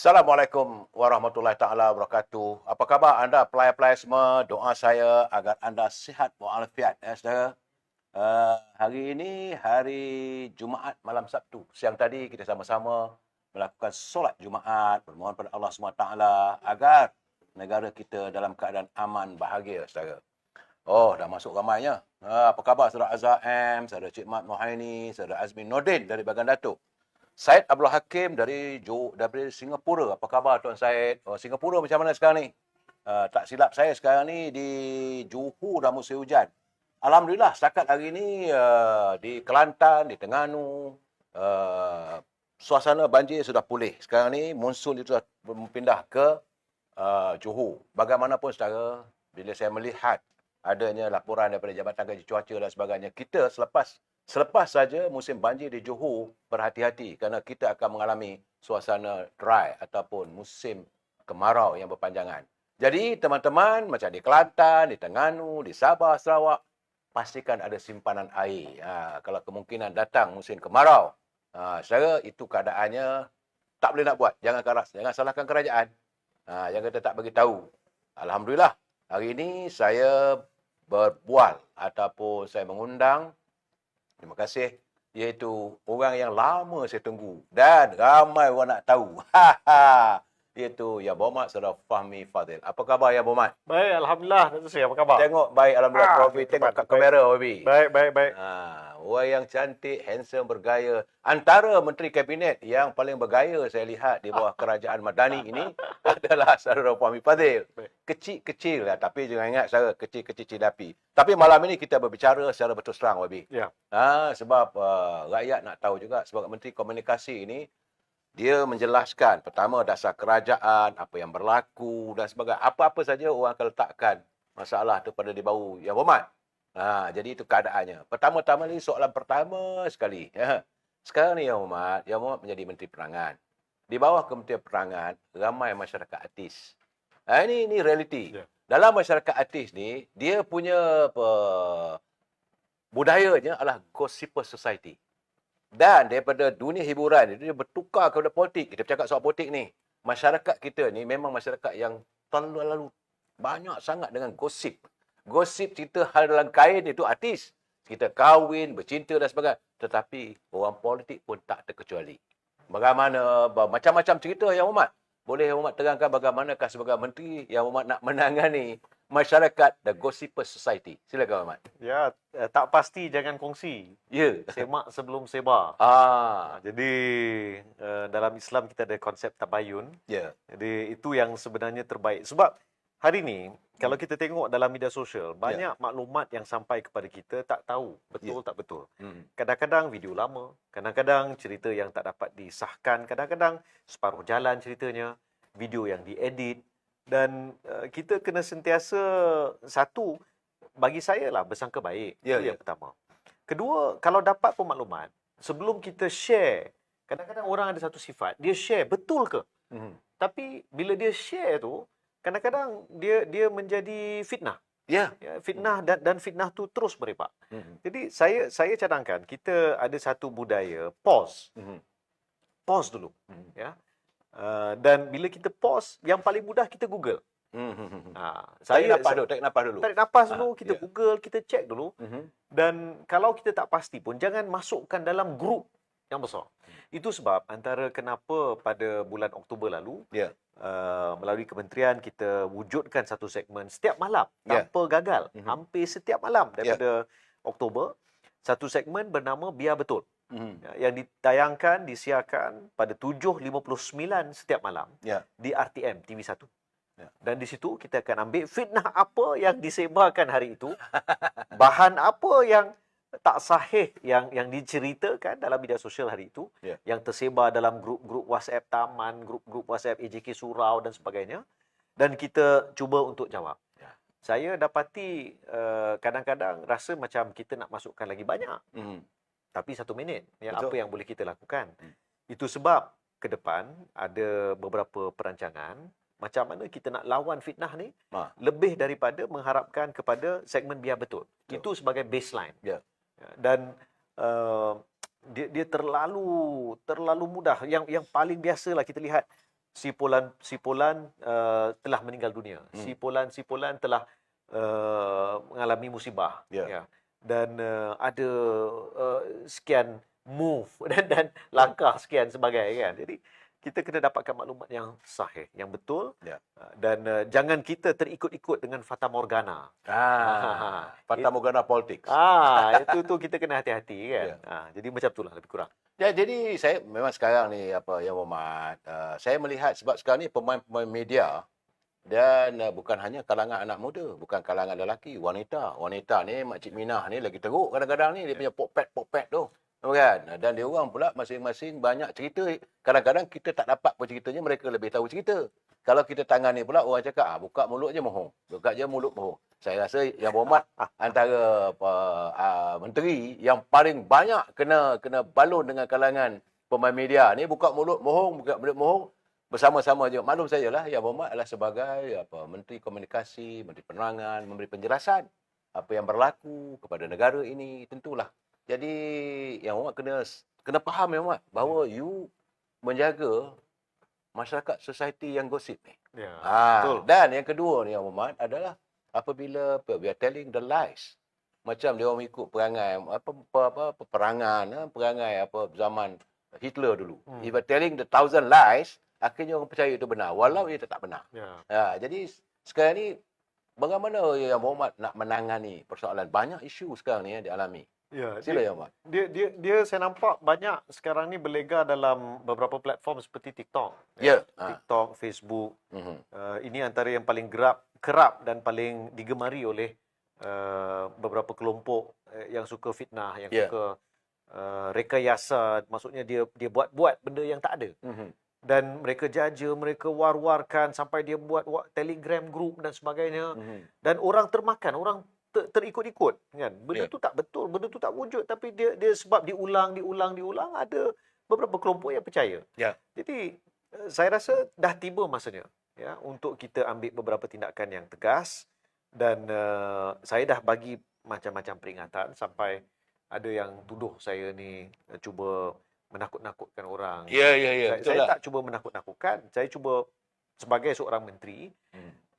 Assalamualaikum warahmatullahi taala wabarakatuh. Apa khabar anda pelai-pelai semua? Doa saya agar anda sihat walafiat ya saudara. Hari ini hari Jumaat malam Sabtu. Siang tadi kita sama-sama melakukan solat Jumaat, bermohon pada Allah SWT agar negara kita dalam keadaan aman bahagia saudara. Oh, dah masuk ramainya. Apa khabar saudara Azhar M, saudara Cik Mat Mohaini, saudara Azmin Nordin dari Bagan Datuk. Syed Abdul Hakim dari Singapura. Apa khabar Tuan Syed? Oh, Singapura macam mana sekarang ni? Tak silap saya sekarang ni di Johor dah musim hujan. Alhamdulillah setakat hari ni di Kelantan, di Terengganu, suasana banjir sudah pulih. Sekarang ni monsun itu sudah pindah ke Johor. Bagaimanapun saudara, bila saya melihat adanya laporan daripada Jabatan Kaji Cuaca dan sebagainya, kita Selepas saja musim banjir di Johor, berhati-hati kerana kita akan mengalami suasana dry ataupun musim kemarau yang berpanjangan. Jadi teman-teman macam di Kelantan, di Terengganu, di Sabah, Sarawak, pastikan ada simpanan air. Kalau kemungkinan datang musim kemarau, saudara itu keadaannya tak boleh nak buat. Jangan keras, jangan salahkan kerajaan. Yang kita tak bagi tahu. Alhamdulillah, hari ini saya berbual ataupun saya mengundang, terima kasih, iaitu orang yang lama saya tunggu dan ramai orang nak tahu. Iaitu Yang Berhormat Saudara Fahmi Fadzil. Apa khabar Yang Berhormat? Baik, Alhamdulillah. Datuk Seri, apa khabar? Tengok baik, Alhamdulillah. Profi tengok kat kamera, Wabi. Baik. Orang yang cantik, handsome, bergaya. Antara Menteri Kabinet yang paling bergaya saya lihat di bawah kerajaan Madani ini adalah Saudara Fahmi Fadzil. Kecil-kecil lah, tapi jangan ingat saudara, kecil-kecil cidapi. Tapi malam ini kita berbicara secara betul terang, Wabi. Ya. Sebab rakyat nak tahu juga, sebab Menteri Komunikasi ini, dia menjelaskan pertama dasar kerajaan, apa yang berlaku dan sebagainya. Apa-apa saja orang akan letakkan masalah itu pada di bau Yang Berhormat. Jadi itu keadaannya. Pertama-tama ni soalan pertama sekali. Sekarang ni Yang Berhormat menjadi Menteri Perangan. Di bawah Kementerian Perangan, ramai masyarakat artis. Ini realiti. Ya. Dalam masyarakat artis ni, dia punya budayanya adalah gossiper society. Dan daripada dunia hiburan itu dia bertukar kepada politik. Kita bercakap soal politik ni. Masyarakat kita ni memang masyarakat yang terlalu banyak sangat dengan gosip. Gosip cerita hal dalam kain itu artis. Kita kahwin, bercinta dan sebagainya. Tetapi orang politik pun tak terkecuali. Bagaimana, macam-macam cerita Yang Berhormat. Boleh Yang Berhormat terangkan bagaimanakah sebagai menteri Yang Berhormat nak menangani masyarakat the gossiper society. Silakan Ahmad. Ya, tak pasti jangan kongsi. Ya. Semak sebelum sebar. Jadi dalam Islam kita ada konsep tabayun. Ya. Jadi itu yang sebenarnya terbaik. Sebab hari ni kalau kita tengok dalam media sosial, banyak maklumat yang sampai kepada kita tak tahu betul tak betul. Kadang-kadang video lama, kadang-kadang cerita yang tak dapat disahkan, kadang-kadang separuh jalan ceritanya, video yang diedit. Dan kita kena sentiasa, satu, bagi saya lah, bersangka baik. Itu yang pertama. Kedua, kalau dapat pemakluman, sebelum kita share, kadang-kadang orang ada satu sifat, dia share, betul ke? Tapi bila dia share tu, kadang-kadang dia menjadi fitnah. Ya, fitnah dan fitnah tu terus merebak. Jadi saya cadangkan, kita ada satu budaya, pause. Pause dulu. Ya. Dan bila kita pause, yang paling mudah kita Google. Tarik nafas dulu. Tarik nafas dulu, kita Google, kita cek dulu. Dan kalau kita tak pasti pun, jangan masukkan dalam grup yang besar. Itu sebab antara kenapa pada bulan Oktober lalu, melalui kementerian kita wujudkan satu segmen setiap malam, tanpa gagal. Hampir setiap malam daripada Oktober, satu segmen bernama Biar Betul. Yang ditayangkan, disiarkan pada 7.59 setiap malam di RTM TV1. Dan di situ kita akan ambil fitnah apa yang disebarkan hari itu, bahan apa yang tak sahih yang diceritakan dalam media sosial hari itu, yang tersebar dalam grup-grup WhatsApp taman, grup-grup WhatsApp AJK Surau dan sebagainya, dan kita cuba untuk jawab. Saya dapati kadang-kadang rasa macam kita nak masukkan lagi banyak. Tapi 1 minit, apa yang boleh kita lakukan. Itu sebab ke depan ada beberapa perancangan macam mana kita nak lawan fitnah ni lebih daripada mengharapkan kepada segmen Biar Betul. Itu sebagai baseline. Dan dia terlalu mudah. Yang paling biasalah kita lihat si Polan telah meninggal dunia. Si Polan telah mengalami musibah. Ya. Ya. Dan ada sekian move dan langkah sekian sebagai kan. Jadi kita kena dapatkan maklumat yang sahih, yang betul. Ya. Dan jangan kita terikut-ikut dengan fata morgana. Fata Morgana politics. Itu kita kena hati-hati kan. Ya. Jadi macam itulah lebih kurang. Ya, jadi saya memang sekarang ni Yang Muhammad, saya melihat sebab sekarang ni pemain-pemain media dan bukan hanya kalangan anak muda, bukan kalangan lelaki, wanita. Wanita ni Makcik Minah ni lagi teruk kadang-kadang ni dia punya pokpet tu. Kan? Dan dia orang pula masing-masing banyak cerita. Kadang-kadang kita tak dapat pun ceritanya, mereka lebih tahu cerita. Kalau kita tangani pula orang cakap, buka mulut je mohong. Buka je mulut mohong. Saya rasa Yang Muhammad antara menteri yang paling banyak kena balon dengan kalangan pemain media ni, buka mulut mohong, bersama-sama je. Maklum sajalah Yang Muhammad adalah sebagai Menteri Komunikasi, Menteri Penerangan, memberi penjelasan apa yang berlaku kepada negara ini, tentulah. Jadi Yang Muhammad kena faham Yang Muhammad bahawa you menjaga masyarakat society yang gosip ni. Ya, betul. Dan yang kedua ni Yang Muhammad adalah apabila we are telling the lies. Macam dia orang ikut perangai perangai zaman Hitler dulu. If you are telling the 1,000 lies, akhirnya orang percaya itu benar walau ia tak benar. Ya. Jadi sekarang ni bagaimana Yang Muhammad nak menangani persoalan banyak isu sekarang ni yang dialami? Ya, Sila Yang Muhammad. Dia saya nampak banyak sekarang ni berlega dalam beberapa platform seperti TikTok. Ya. TikTok, Facebook. Ini antara yang paling kerap dan paling digemari oleh beberapa kelompok yang suka fitnah, yang suka rekayasa. Maksudnya dia buat-buat benda yang tak ada. Dan mereka jaja, mereka war-warkan sampai dia buat Telegram group dan sebagainya. Dan orang termakan, orang terikut-ikut kan. Benda tu tak betul, benda tu tak wujud, tapi dia sebab diulang ada beberapa kelompok yang percaya. Jadi saya rasa dah tiba masanya ya untuk kita ambil beberapa tindakan yang tegas, dan saya dah bagi macam-macam peringatan sampai ada yang tuduh saya ni cuba menakut-nakutkan orang. Saya tak cuba menakut-nakutkan, saya cuba sebagai seorang menteri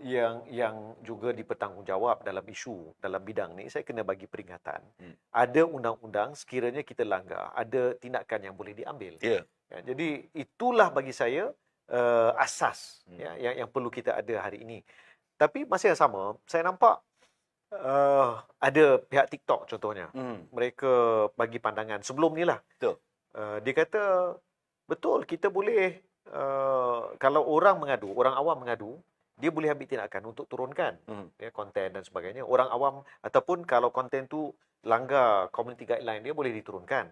yang juga dipertanggungjawab dalam isu dalam bidang ni, saya kena bagi peringatan. Ada undang-undang, sekiranya kita langgar, ada tindakan yang boleh diambil. Ya, jadi itulah bagi saya asas yang perlu kita ada hari ini. Tapi masa yang sama, saya nampak ada pihak TikTok contohnya. Mereka bagi pandangan sebelum ni lah. Dia kata betul, kita boleh kalau orang awam mengadu, dia boleh ambil tindakan untuk turunkan konten dan sebagainya. Orang awam ataupun kalau konten tu langgar community guideline, dia boleh diturunkan.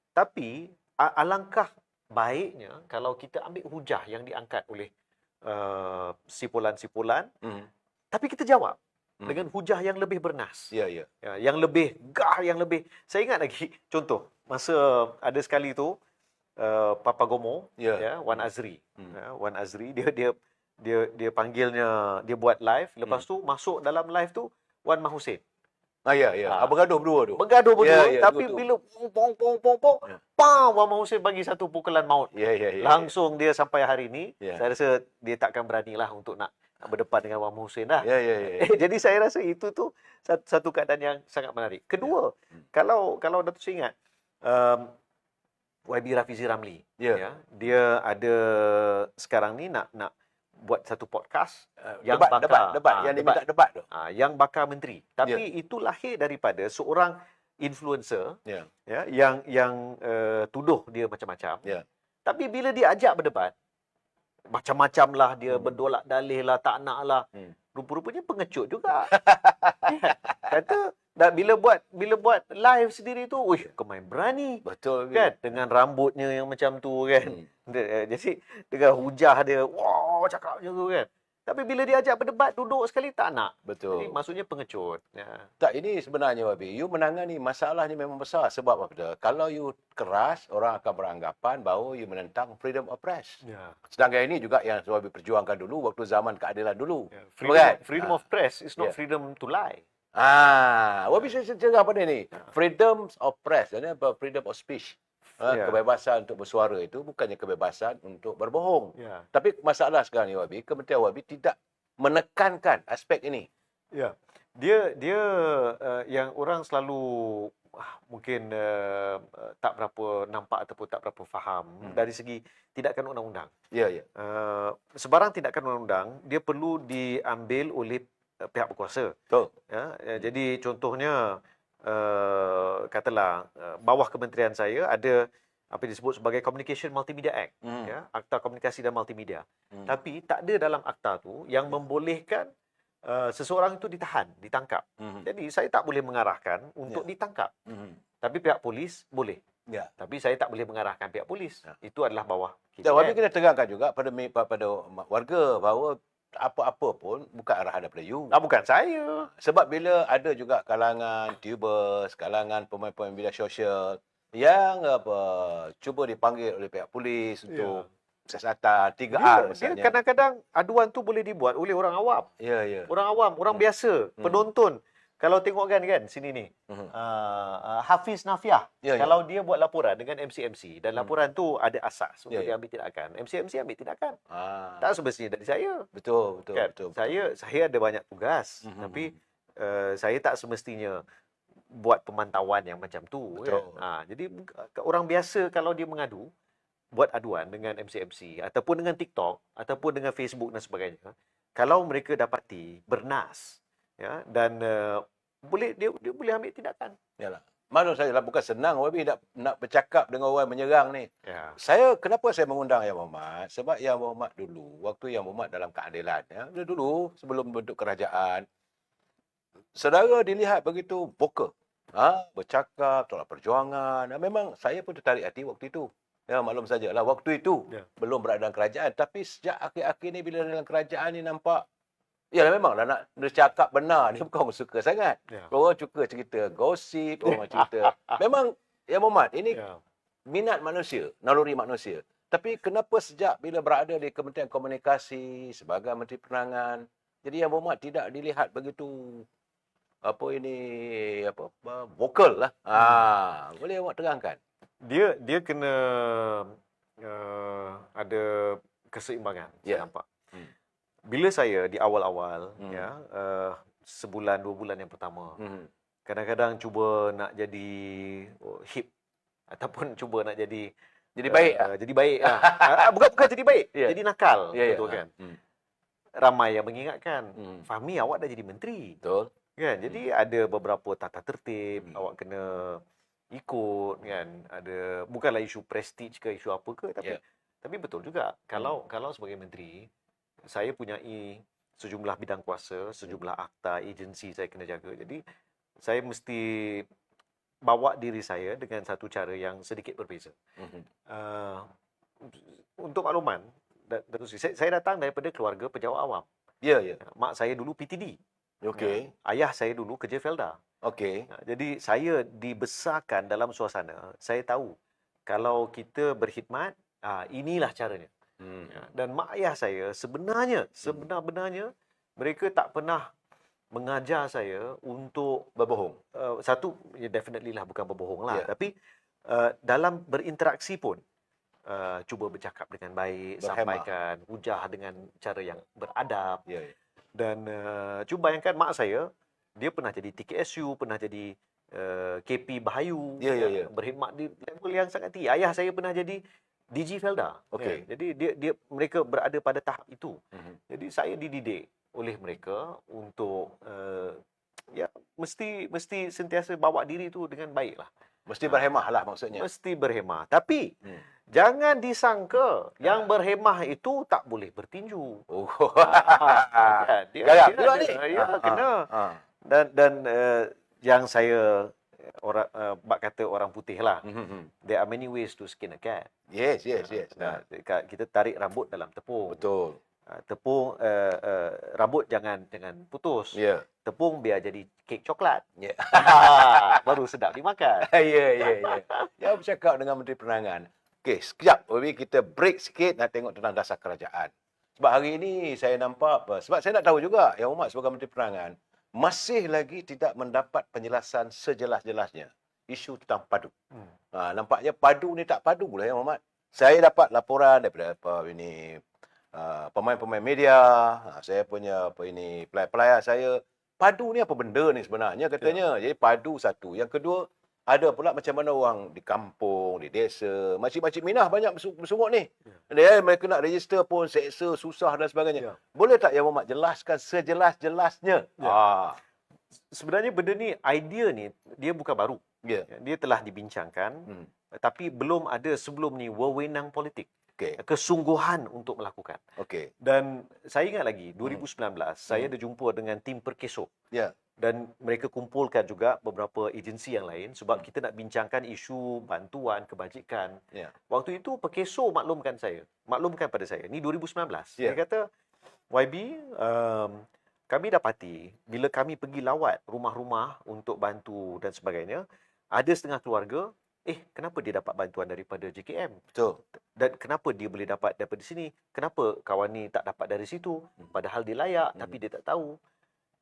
Tapi alangkah baiknya kalau kita ambil hujah yang diangkat oleh sipulan-sipulan, tapi kita jawab dengan hujah yang lebih bernas. Yang lebih yang lebih. Saya ingat lagi contoh masa ada sekali tu Papa Gomo, Wan Azri. Wan Azri dia panggilnya, dia buat live, lepas tu masuk dalam live tu Wan Mahusin. Bergaduh berdua tu. Tapi bila pong, Wan Mahusin bagi satu pukulan maut. Langsung dia sampai hari ni, saya rasa dia takkan beranilah untuk nak berdepan dengan Wan Mahusin dah. Jadi saya rasa itu tu satu keadaan yang sangat menarik. Kedua, kalau Datuk Seri ingat, YB Rafizi Ramli, dia ada sekarang ni nak buat satu podcast yang debat yang diminta debat tu. Yang bakar menteri. Tapi itu lahir daripada seorang influencer yang tuduh dia macam-macam. Tapi bila dia ajak berdebat, macam-macam lah, dia berdolak dalih lah, tak nak lah. Rupa-rupanya pengecut juga. Kata bila buat live sendiri tu, kemai berani. Betul kan? Dengan rambutnya yang macam tu kan. Jadi dengan hujah dia, cakapnya tu kan. Tapi bila dia ajak berdebat, duduk sekali tak nak. Betul. Jadi maksudnya pengecut. Tak, ini sebenarnya Wabi, you menangani masalah ni memang besar. Sebab apa? Kalau you keras, orang akan beranggapan bahawa you menentang freedom of press. Sedangkan ini juga yang Wabi perjuangkan dulu waktu zaman keadilan dulu. Freedom of press is not freedom to lie. Wabi saya cakap apa ni? Freedom of press, dan freedom of speech. Ya. Kebebasan untuk bersuara itu bukannya kebebasan untuk berbohong. Ya. Tapi masalah sekarang ni Wabi, Kementerian Wabi tidak menekankan aspek ini. Ya. Dia yang orang selalu mungkin tak berapa nampak ataupun tak berapa faham dari segi tindakan undang-undang. Ya, ya. Sebarang tindakan undang-undang dia perlu diambil oleh pihak berkuasa. Betul. Jadi contohnya katalah bawah kementerian saya ada apa yang disebut sebagai Communication Multimedia Act, ya, Akta Komunikasi dan Multimedia. Tapi tak ada dalam akta tu yang membolehkan seseorang itu ditangkap. Jadi saya tak boleh mengarahkan untuk ditangkap. Tapi pihak polis boleh. Ya. Tapi saya tak boleh mengarahkan pihak polis. Itu adalah bawah kita. Dan Wabi kena terangkan juga pada warga bahawa apa-apa pun bukan arahan daripada you. Bukan saya. Sebab bila ada juga kalangan tubers, kalangan pemain-pemain media sosial yang cuba dipanggil oleh pihak polis untuk siasatan 3R Dia misalnya. kadang-kadang aduan tu boleh dibuat oleh orang awam. Ya, ya. Orang awam, orang biasa, penonton. Kalau tengok kan sini ni. Hafiz Nafiah. Ya, ya. Kalau dia buat laporan dengan MC-MC dan laporan tu ada asas untuk Ya, ya. diambil tindakan. MC-MC ambil tindakan. Ah, Tak semestinya dari saya. betul, betul, Kan? betul. Saya ada banyak tugas, tapi saya tak semestinya buat pemantauan yang macam tu. Betul. Kan? Jadi orang biasa kalau dia mengadu, buat aduan dengan MC-MC ataupun dengan TikTok ataupun dengan Facebook dan sebagainya, kalau mereka dapati bernas, ya, dan boleh dia boleh ambil tindakan. Yalah. Maklum saya lah, bukan senang Wabi nak bercakap dengan orang menyerang ni. Ya. Kenapa saya mengundang Yang Berhormat? Sebab Yang Berhormat dulu, waktu Yang Berhormat dalam keadilan, ya, dulu sebelum bentuk kerajaan, saudara dilihat begitu vokal. Bercakap, tolak perjuangan. Memang saya pun tertarik hati waktu itu. Ya, maklum sajalah waktu itu belum berada dalam kerajaan. Tapi sejak akhir-akhir ni bila dalam kerajaan ni nampak, ya memanglah nak bercakap benar ni bukan orang suka sangat. Orang suka cerita gosip, orang cerita. Memang Yang Berhormat, ini minat manusia, naluri manusia. Tapi kenapa sejak bila berada di Kementerian Komunikasi sebagai Menteri Penerangan, jadi Yang Berhormat tidak dilihat begitu vokal lah. Boleh awak terangkan? Dia kena ada keseimbangan, saya nampak. Bila saya di awal-awal, sebulan 2 bulan yang pertama, kadang-kadang cuba nak jadi hip ataupun cuba nak jadi baik. Jadi baik. Bukan jadi baik, jadi nakal, betul kan? Ramai yang mengingatkan, Fahmi awak dah jadi menteri. Betul. Kan? Jadi ada beberapa tata tertib awak kena ikut, kan? Ada bukanlah isu prestige ke isu apa ke, tapi betul juga kalau sebagai menteri saya punyai sejumlah bidang kuasa, sejumlah akta, agensi saya kena jaga. Jadi saya mesti bawa diri saya dengan satu cara yang sedikit berbeza. Untuk makluman, saya datang daripada keluarga pejabat awam. Ya, ya. Mak saya dulu PTD. Okey. Ayah saya dulu kerja Felda. Okey. Jadi saya dibesarkan dalam suasana, saya tahu kalau kita berkhidmat, inilah caranya. Dan mak ayah saya sebenar-benarnya mereka tak pernah mengajar saya untuk berbohong. Satu, definitely lah bukan berbohong lah. Tapi dalam berinteraksi pun cuba bercakap dengan baik, sampaikan hujah dengan cara yang beradab. Dan cuba bayangkan mak saya, dia pernah jadi TKSU, pernah jadi KP Bahayu, berkhidmat di level yang sangat tinggi. Ayah saya pernah jadi DG Felda. Jadi mereka berada pada tahap itu. Jadi saya dididik oleh mereka untuk mesti sentiasa bawa diri itu dengan baik lah. Mesti berhemah lah maksudnya. Mesti berhemah. Tapi jangan disangka yang berhemah itu tak boleh bertinju. Dia kena. Dan yang saya bak kata orang putih lah. There are many ways to skin a cat. Yes. Kita tarik rambut dalam tepung. Betul. Tepung rambut jangan putus. Tepung biar jadi kek coklat. Baru sedap dimakan. Jangan bercakap dengan Menteri Penerangan. Okey, sekejap. Kita break sikit nak tengok tentang dasar kerajaan. Sebab hari ini saya nampak sebab saya nak tahu juga Yang Berhormat sebagai Menteri Penerangan masih lagi tidak mendapat penjelasan sejelas-jelasnya. isu tentang padu. Nampaknya padu ni tak padu lah ya Muhammad. Saya dapat laporan daripada pemain-pemain media, saya punya pelayan-pelayan saya, padu ni apa benda ni sebenarnya katanya. Jadi padu satu. Yang kedua, ada pula macam mana orang di kampung, di desa, makcik-makcik Minah banyak bersungut ni. Mereka nak register pun seksa, susah dan sebagainya. Boleh tak ya Muhammad jelaskan sejelas-jelasnya? Sebenarnya benda ni, idea ni, dia bukan baru. Dia telah dibincangkan, tapi belum ada sebelum ni wewenang politik. Kesungguhan untuk melakukan. Dan saya ingat lagi 2019 saya ada jumpa dengan tim Perkeso. Dan mereka kumpulkan juga beberapa agensi yang lain sebab kita nak bincangkan isu bantuan kebajikan. Waktu itu Perkeso maklumkan pada saya. Ni 2019. Dia kata, YB, kami dapati bila kami pergi lawat rumah-rumah untuk bantu dan sebagainya, ada setengah keluarga, kenapa dia dapat bantuan daripada JKM? Betul. Dan kenapa dia boleh dapat daripada sini? Kenapa kawan ni tak dapat dari situ? Padahal dia layak, tapi dia tak tahu.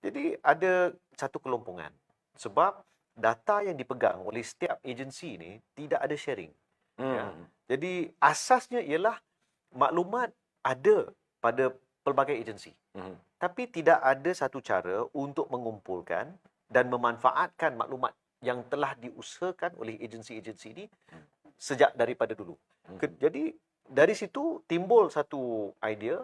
Jadi ada satu kelompongan. Sebab data yang dipegang oleh setiap agensi ni tidak ada sharing. Jadi asasnya ialah maklumat ada pada pelbagai agensi. Tapi tidak ada satu cara untuk mengumpulkan dan memanfaatkan maklumat yang telah diusahakan oleh agensi-agensi ini sejak daripada dulu. Jadi dari situ timbul satu idea.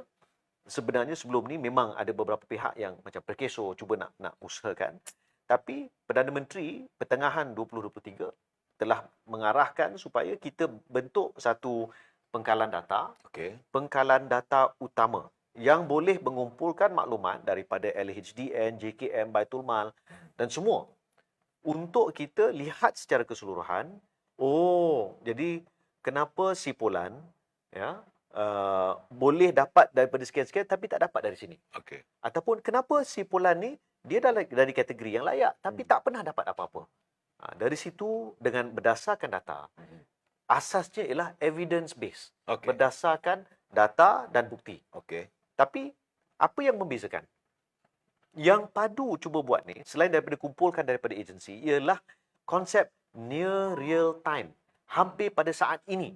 Sebenarnya sebelum ni memang ada beberapa pihak yang macam Perkeso cuba nak usahakan. Tapi Perdana Menteri pertengahan 2023 telah mengarahkan supaya kita bentuk satu pengkalan data. Pengkalan data utama yang boleh mengumpulkan maklumat daripada LHDN, JKM, Baitul Mal dan semua. Untuk kita lihat secara keseluruhan, jadi kenapa si Polan boleh dapat daripada sekian-sekian tapi tak dapat dari sini. Ataupun kenapa si Polan ni dia dari kategori yang layak tapi tak pernah dapat apa-apa. Dari situ dengan berdasarkan data, asasnya ialah evidence based. Berdasarkan data dan bukti. Tapi apa yang membezakan? Yang Padu cuba buat ni, selain daripada kumpulkan daripada agensi, ialah konsep near real time. Hampir pada saat ini.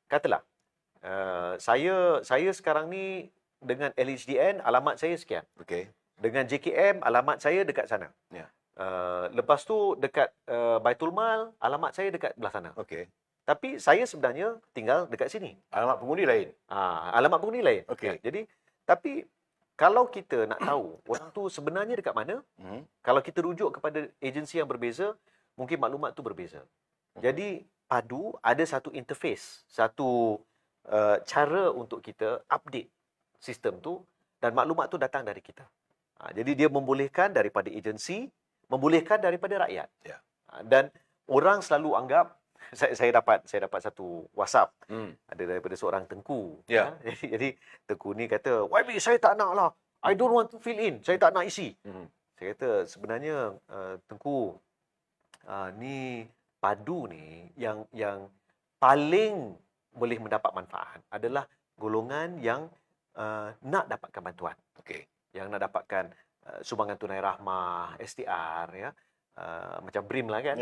Katalah, saya sekarang ni dengan LHDN, alamat saya sekian. Dengan JKM, alamat saya dekat sana. Lepas tu dekat Baitul Mal, alamat saya dekat belah sana. Tapi saya sebenarnya tinggal dekat sini. Alamat pengundi lain. Alamat pengundi lain. Jadi, tapi kalau kita nak tahu orang tu sebenarnya dekat mana, kalau kita rujuk kepada agensi yang berbeza, mungkin maklumat tu berbeza. Jadi Padu ada satu interface, satu cara untuk kita update sistem tu dan maklumat tu datang dari kita. Jadi dia membolehkan daripada agensi, membolehkan daripada rakyat. Dan orang selalu anggap, saya dapat satu WhatsApp ada daripada seorang Tengku. Jadi Tengku ni kata, YB saya tak nak lah, I don't want to fill in, saya tak nak isi. Saya kata sebenarnya Tengku, ni Padu ni yang paling boleh mendapat manfaat adalah golongan yang nak dapatkan bantuan. Yang nak dapatkan sumbangan tunai rahmah, STR, macam BRIM lah kan.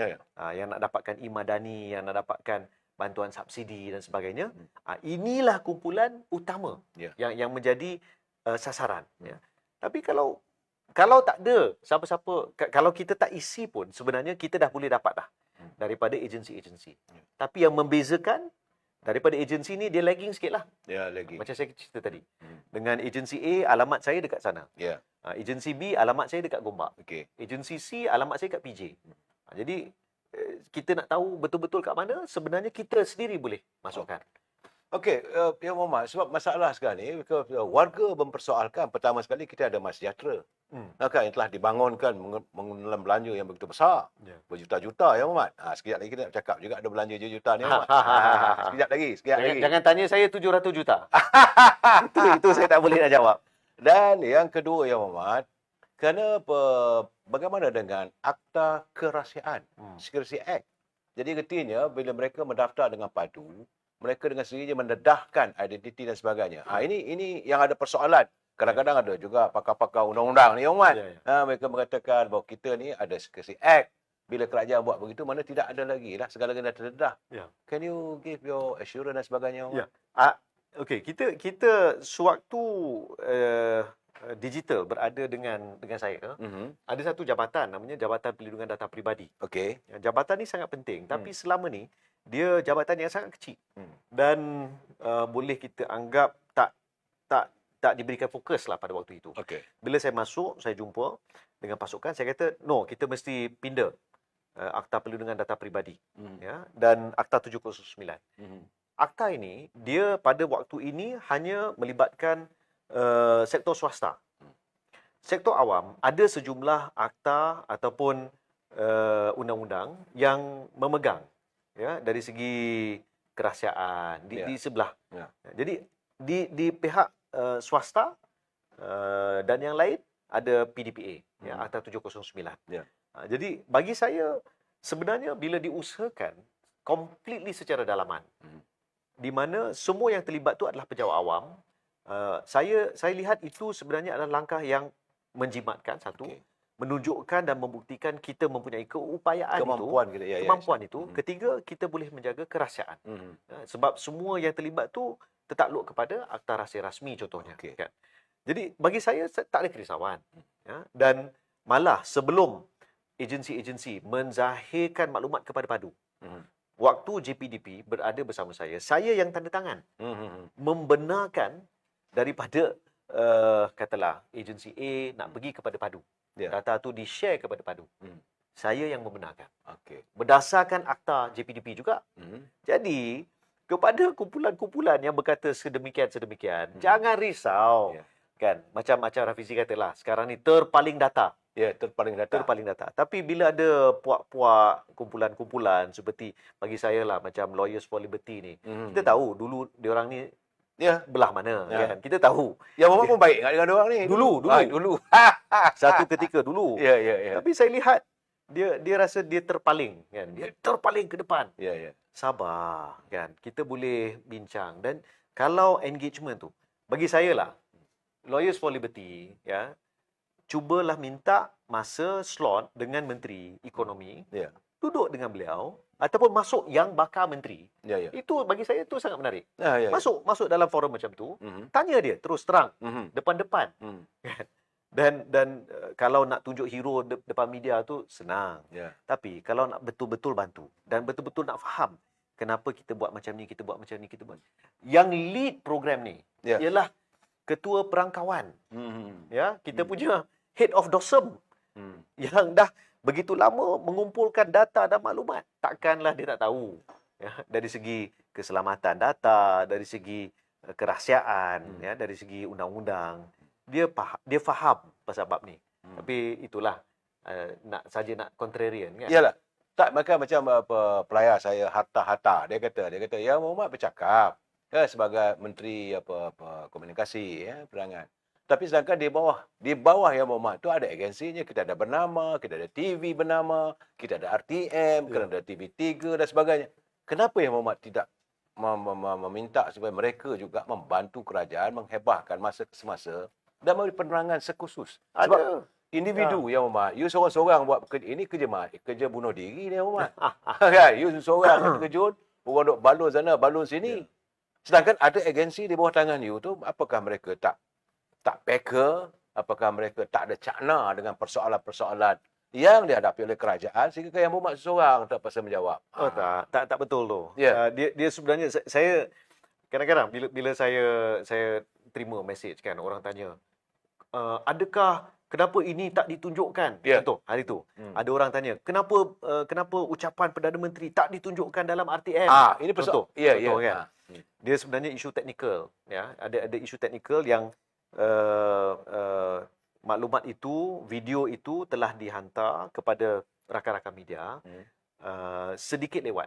Yang nak dapatkan e-madani, yang nak dapatkan bantuan subsidi dan sebagainya. Inilah kumpulan utama yang menjadi sasaran. Tapi kalau tak ada siapa-siapa, kalau kita tak isi pun, sebenarnya kita dah boleh dapat dah daripada agensi-agensi. Tapi yang membezakan daripada agensi ni, dia lagging sikit lah. Macam saya cerita tadi. Dengan agensi A, alamat saya dekat sana. Agensi B, alamat saya dekat Gombak. Agensi C, alamat saya kat PJ. Jadi, kita nak tahu betul-betul kat mana, sebenarnya kita sendiri boleh masukkan. Ya Muhammad, sebab masalah sekarang ni, warga mempersoalkan pertama sekali kita ada MySejahtera. Yang telah dibangunkan dalam belanja yang begitu besar. Berjuta-juta ya Muhammad. Sekejap lagi kita nak cakap juga ada belanja juta ni Muhammad. Sekejap lagi. Jangan tanya saya 700 juta. itu saya tak boleh nak jawab. Dan yang kedua ya Muhammad, kerana bagaimana dengan Akta Kerahsiaan, Secrecy Act. Jadi artinya bila mereka mendaftar dengan Padu, mereka dengan sendirinya mendedahkan identiti dan sebagainya. Ini yang ada persoalan. Kadang-kadang ada juga pakar-pakar undang-undang ni Muhammad. Mereka mengatakan bahawa kita ni ada Secrecy Act. bila kerajaan buat begitu, mana tidak ada lagi lah, segala-galanya terdedah. Ya. Can you give your assurance dan sebagainya? Ya. Okey, kita sewaktu digital berada dengan saya, ada satu jabatan namanya Jabatan Perlindungan Data Peribadi. Okey. Jabatan ni sangat penting, tapi selama ni dia jabatan yang sangat kecil dan boleh kita anggap tak diberikan fokus lah pada waktu itu. Okey. Bila saya masuk, saya jumpa dengan pasukan, saya kata, no, kita mesti pindah Akta Perlindungan Data Peribadi, ya, dan Akta 709. Akta ini, dia pada waktu ini hanya melibatkan sektor swasta. Sektor awam, ada sejumlah akta ataupun undang-undang yang memegang, ya, dari segi kerahsiaan di sebelah. Jadi di pihak swasta dan yang lain ada PDPA, ya, Akta 709. Jadi bagi saya sebenarnya bila diusahakan completely secara dalaman, di mana semua yang terlibat tu adalah pejabat awam, saya lihat itu sebenarnya adalah langkah yang menjimatkan, satu, menunjukkan dan membuktikan kita mempunyai kemampuan itu. Ketiga, kita boleh menjaga kerahsiaan. Sebab semua yang terlibat tu tertakluk kepada Akta Rahsia Rasmi contohnya. Kan? Jadi bagi saya tak ada kerisauan. Ya? Dan malah sebelum agensi-agensi menzahirkan maklumat kepada padu, waktu JPDP berada bersama saya yang tanda tangan membenarkan daripada katalah agensi A nak pergi kepada padu. Data tu di-share kepada padu. Saya yang membenarkan. Berdasarkan akta JPDP juga. Jadi kepada kumpulan-kumpulan yang berkata sedemikian, jangan risau. Kan? Macam Rafizi katalah, sekarang ni terpaling data. Terpaling data. Tapi bila ada puak-puak kumpulan-kumpulan seperti bagi saya lah macam Lawyers for Liberty ni. Kita tahu dulu diorang ni belah mana, kan? Kita tahu. Yang Muhammad pun baik dengan diorang ni. Dulu. Satu ketika dulu. Tapi saya lihat dia rasa dia terpaling, kan? Dia terpaling ke depan. Sabar, kan? Kita boleh bincang, dan kalau engagement tu bagi saya lah, Lawyers for Liberty, ya, cubalah minta masa slot dengan Menteri Ekonomi, duduk dengan beliau ataupun masuk yang bakal menteri. Itu bagi saya itu sangat menarik. Masuk dalam forum macam tu, tanya dia terus terang, depan-depan. Dan kalau nak tunjuk hero depan media tu senang. Tapi kalau nak betul-betul bantu dan betul-betul nak faham kenapa kita buat macam ni, kita buat. Yang lead program ni ialah ketua perangkawan. Ya, kita punya head of DOSM yang dah begitu lama mengumpulkan data dan maklumat. Takkanlah dia tak tahu, ya, dari segi keselamatan data, dari segi kerahsiaan, ya, dari segi undang-undang. Dia faham pasal bab ni. Tapi itulah nak contrarian, kan? Iyalah. Tak, macam pelayar saya Hatta. Dia kata ya Muhammad bercakap sebagai menteri komunikasi, perangan. Tapi sedangkan di bawah Yang Muhammad tu ada agensinya, kita ada bernama, kita ada TV bernama, kita ada RTM, kita ada TV3 dan sebagainya. Kenapa Yang Muhammad tidak meminta supaya mereka juga membantu kerajaan menghebahkan masa ke semasa dan memberi penerangan sekhusus? Sebab individu Yang Muhammad, you seorang-seorang buat kerja bunuh diri ni Yang Muhammad. Kan? You seorang terkejut, orang duk balun sana, balun sini. Sedangkan ada agensi di bawah tangan you tu, apakah mereka tak peka, apakah mereka tak ada cakna dengan persoalan-persoalan yang dihadapi oleh kerajaan sehingga Yang Muhammad seorang tak pasal menjawab? Tak betul tu. Dia sebenarnya, saya kadang-kadang bila saya terima mesej, kan, orang tanya, adakah kenapa ini tak ditunjukkan? Contoh hari tu ada orang tanya, kenapa ucapan Perdana Menteri tak ditunjukkan dalam RTM? Ini contoh. Contoh, kan? Dia sebenarnya isu teknikal, ya. Ada isu teknikal yang maklumat itu, video itu telah dihantar kepada rakan-rakan media sedikit lewat.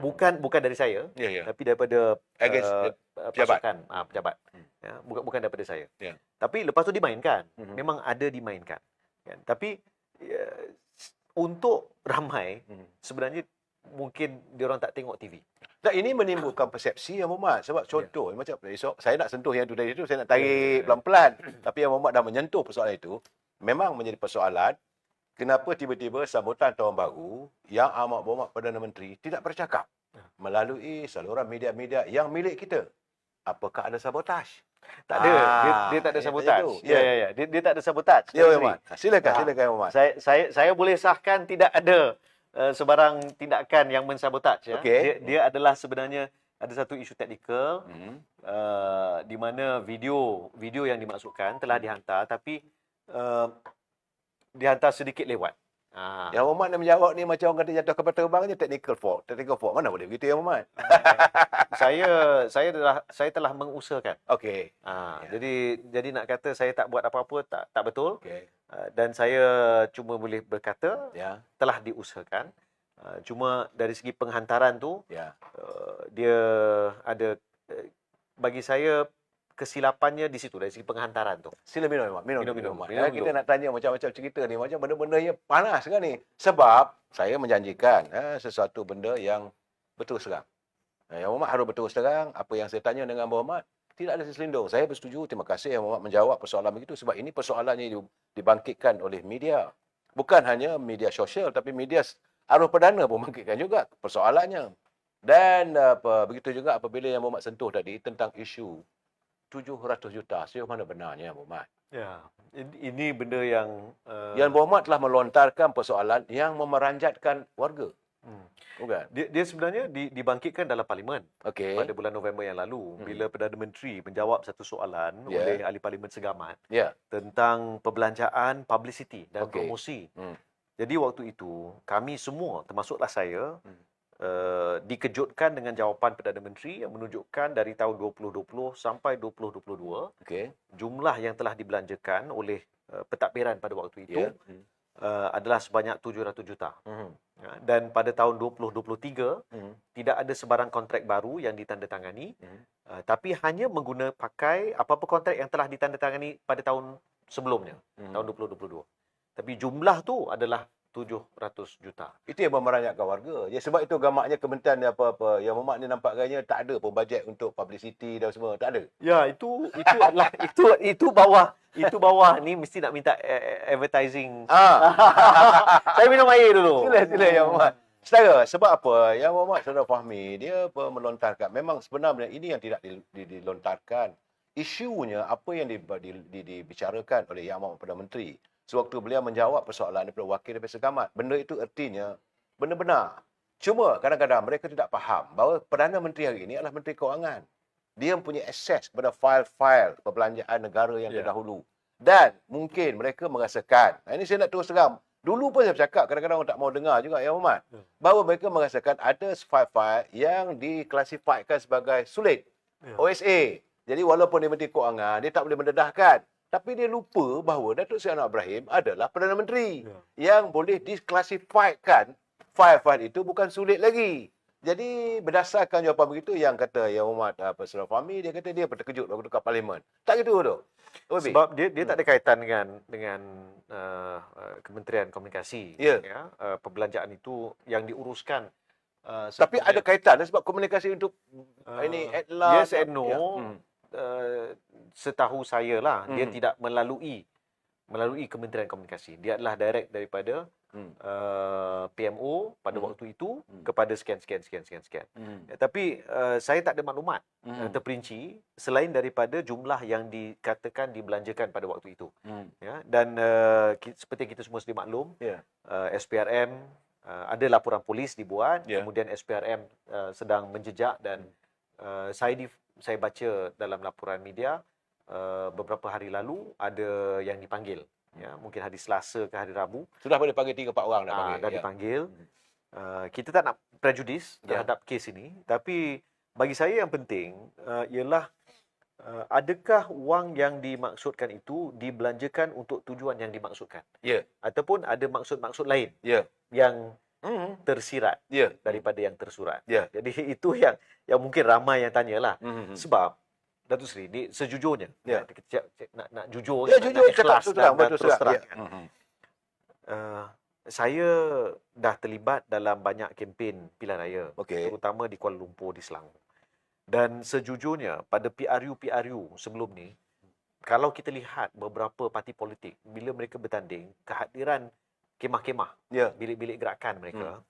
Bukan dari saya, tapi daripada pasukan pejabat. Ya, bukan daripada saya. Tapi lepas tu dimainkan. Memang ada dimainkan. Kan? Tapi untuk ramai sebenarnya mungkin diorang tak tengok TV. Dan ini menimbulkan persepsi Yang Muhammad. Sebab contoh, macam esok saya nak sentuh yang tu dari itu, saya nak tarik pelan-pelan. Tapi Yang Muhammad dah menyentuh persoalan itu, memang menjadi persoalan kenapa tiba-tiba sambutan tahun baru yang amat berhormat Perdana Menteri tidak bercakap melalui saluran media-media yang milik kita? Apakah ada sabotaj? Tak ada. Dia tak ada ini sabotaj. tanya tu. Ya. Dia tak ada sabotaj. Ya, Tan Sri. Muhammad. Silakan Muhammad. Saya boleh sahkan tidak ada sebarang tindakan yang mensabotaj. Ya. Okey. Dia adalah sebenarnya ada satu isu teknikal di mana video yang dimasukkan telah dihantar, tapi dihantar sedikit lewat. Yang Muhammad nak menjawab ni macam orang kata jatuh kapal terbangnya technical fault. Mana boleh begitu ya Muhammad? Saya telah mengusahakan. Okey. Jadi nak kata saya tak buat apa-apa tak betul. Okey. Dan saya cuma boleh berkata telah diusahakan. Cuma dari segi penghantaran tu dia ada bagi saya kesilapannya di situ dari segi penghantaran tu. Sila minum. Minum. Kita nak tanya macam-macam cerita ni, macam benda-benda yang panas kan ni. Sebab saya menjanjikan sesuatu benda yang betul serang. Yang Muhammad harus betul serang. Apa yang saya tanya dengan Muhammad tidak ada seselindung. Saya bersetuju. Terima kasih yang Muhammad menjawab persoalan begitu, sebab ini persoalannya dibangkitkan oleh media. Bukan hanya media sosial, tapi media arus perdana pun bangkitkan juga persoalannya. Dan begitu juga apabila yang Muhammad sentuh tadi tentang isu 700 juta. Sejauh mana benarnya, Muhammad? Ya, ini benda yang Yang Muhammad telah melontarkan persoalan yang memeranjatkan warga. Bukan? Dia sebenarnya dibangkitkan dalam parlimen pada bulan November yang lalu bila Perdana Menteri menjawab satu soalan oleh ahli parlimen segamat tentang perbelanjaan publicity dan promosi. Jadi waktu itu kami semua termasuklah saya dikejutkan dengan jawapan Perdana Menteri yang menunjukkan dari tahun 2020 sampai 2022 jumlah yang telah dibelanjakan oleh pentadbiran pada waktu itu adalah sebanyak 700 juta. Dan pada tahun 2023 tidak ada sebarang kontrak baru yang ditandatangani, tapi hanya pakai apa-apa kontrak yang telah ditandatangani pada tahun sebelumnya, tahun 2022. Tapi jumlah tu adalah 700 juta. Itu yang memeranjatkan warga. Ya, sebab itu gamaknya kementerian apa-apa yang Muhammad ni nampak gayanya tak ada pun bajet untuk publicity dan semua, tak ada. Ya, itu adalah itu bawah ni mesti nak minta advertising. Saya minum air dulu. Sila yang Muhammad. Setara, sebab apa? Yang Muhammad saudara fahami, dia melontarkan. Memang sebenarnya ini yang tidak dilontarkan. Isunya apa yang dibicarakan oleh Yang Amat Perdana Menteri sewaktu beliau menjawab persoalan daripada wakil daripada segamat. Benda itu artinya benar-benar. Cuma kadang-kadang mereka tidak faham bahawa Perdana Menteri hari ini adalah Menteri Kewangan. Dia mempunyai akses kepada fail-fail perbelanjaan negara yang terdahulu. Dan mungkin mereka merasakan, ini saya nak terus terang, dulu pun saya bercakap, kadang-kadang orang tak mau dengar juga, ya Muhammad, bahawa mereka merasakan ada fail-fail yang diklasifikasikan sebagai sulit. OSA. Jadi walaupun dia Menteri Kewangan, dia tak boleh mendedahkan. Tapi dia lupa bahawa Datuk Seri Anwar Ibrahim adalah Perdana Menteri yang boleh diklasifikasikan fail-fail itu bukan sulit lagi. Jadi berdasarkan jawapan begitu yang kata Yang Muhammad Saudara Fahmi, dia kata dia terkejut waktu dekat parlimen. Tak gitu tu. Sebab dia tak ada kaitan dengan Kementerian Komunikasi. Perbelanjaan itu yang diuruskan. Tapi ada kaitan sebab komunikasi untuk ini headline. Yes and no. Setahu saya lah, dia tidak melalui Kementerian Komunikasi. Dia adalah direct daripada PMO pada waktu itu kepada sekian. Tapi saya tak ada maklumat terperinci selain daripada jumlah yang dikatakan dibelanjakan pada waktu itu. Dan seperti kita semua sedia maklum, SPRM ada laporan polis dibuat, kemudian SPRM sedang menjejak dan saya baca dalam laporan media beberapa hari lalu ada yang dipanggil. Mungkin hari Selasa ke hari Rabu. Sudah boleh panggil 3-4 orang dah panggil. Dah dipanggil. Kita tak nak prejudis terhadap kes ini, tapi bagi saya yang penting ialah adakah wang yang dimaksudkan itu dibelanjakan untuk tujuan yang dimaksudkan? Ataupun ada maksud-maksud lain yang tersirat daripada yang tersurat. Jadi itu yang mungkin ramai yang tanyalah. Sebab Datuk Seri, sejujurnya nak jujur, nak ikhlas dan terus terang. Saya dah terlibat dalam banyak kempen pilihan raya, terutama di Kuala Lumpur, di Selangor. Dan sejujurnya pada PRU sebelum ni, kalau kita lihat beberapa parti politik bila mereka bertanding, kehadiran kemah-kemah, Ya. bilik-bilik gerakan mereka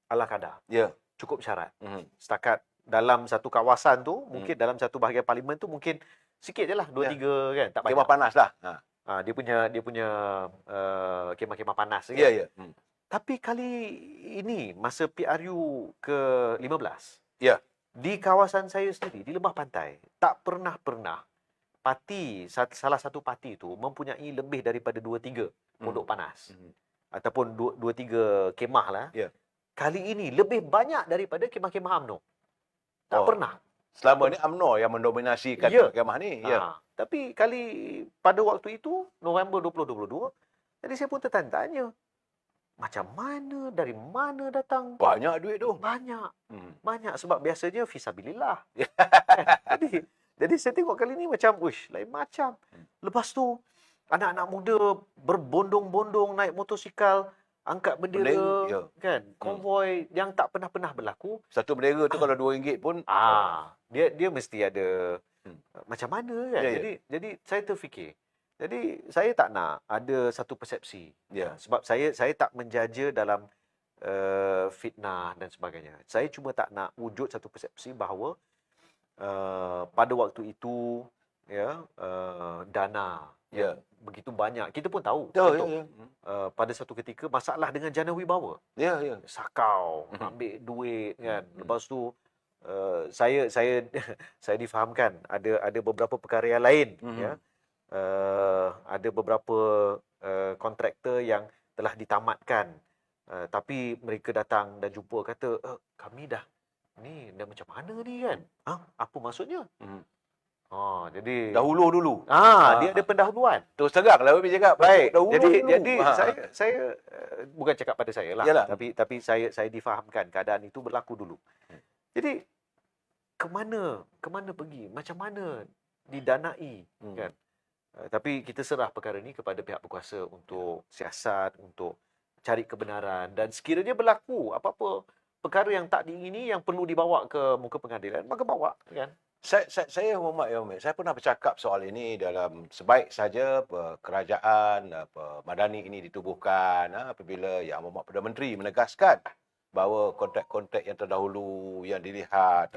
ala kadar. Ya. Cukup syarat. Mhm. Setakat dalam satu kawasan tu, mungkin dalam satu bahagian parlimen tu mungkin sikit je lah, 2-3 kan, tak banyak. Kemah panas lah. Dia punya kemah-kemah panas kan. Ya, ya. Tapi kali ini masa PRU ke-15, Ya. di kawasan saya sendiri di Lembah Pantai, tak pernah salah satu parti itu mempunyai lebih daripada 2-3 pondok panas. Ataupun 2-3 kemah lah. Ya. Kali ini lebih banyak daripada kemah-kemah UMNO. Tak pernah. Selama ni UMNO yang mendominasikan kemah ni. Ya. Tapi pada waktu itu, November 2022, jadi saya pun tertanya, macam mana, dari mana datang? Banyak duit tu. Banyak. Banyak sebab biasanya fisabilillah. Jadi saya tengok kali ni macam, lain macam. Lepas tu, anak-anak muda berbondong-bondong naik motosikal, angkat bendera, kan? Konvoi yang tak pernah berlaku. Satu bendera tu kalau RM2 pun dia mesti ada macam mana kan. Jadi saya terfikir. Jadi saya tak nak ada satu persepsi. Sebab saya tak menjaja dalam fitnah dan sebagainya. Saya cuma tak nak wujud satu persepsi bahawa pada waktu itu dana begitu banyak. Kita pun tahu. Pada satu ketika masalah dengan jana wibawa. Sakau, ambil duit kan. Lepas tu saya difahamkan ada beberapa perkara yang lain ada beberapa kontraktor yang telah ditamatkan, tapi mereka datang dan jumpa kata kami dah macam mana ni kan, apa maksudnya? Jadi dahulu dulu. Dia ada pendahuluan. Terus terang lah Umi cakap. Baik. Dahulu Jadi saya bukan cakap pada saya lah. Yalah. Tapi saya difahamkan keadaan itu berlaku dulu. Jadi ke mana pergi? Macam mana didanai kan? Tapi kita serah perkara ini kepada pihak berkuasa untuk siasat, untuk cari kebenaran, dan sekiranya berlaku apa-apa perkara yang tak diingini yang perlu dibawa ke muka pengadilan, maka bawa kan. Saya hormat ya Umi. Saya pernah bercakap soal ini dalam sebaik saja kerajaan madani ini ditubuhkan apabila Yang Amat Perdana Menteri menegaskan bahawa kontrak-kontrak yang terdahulu yang dilihat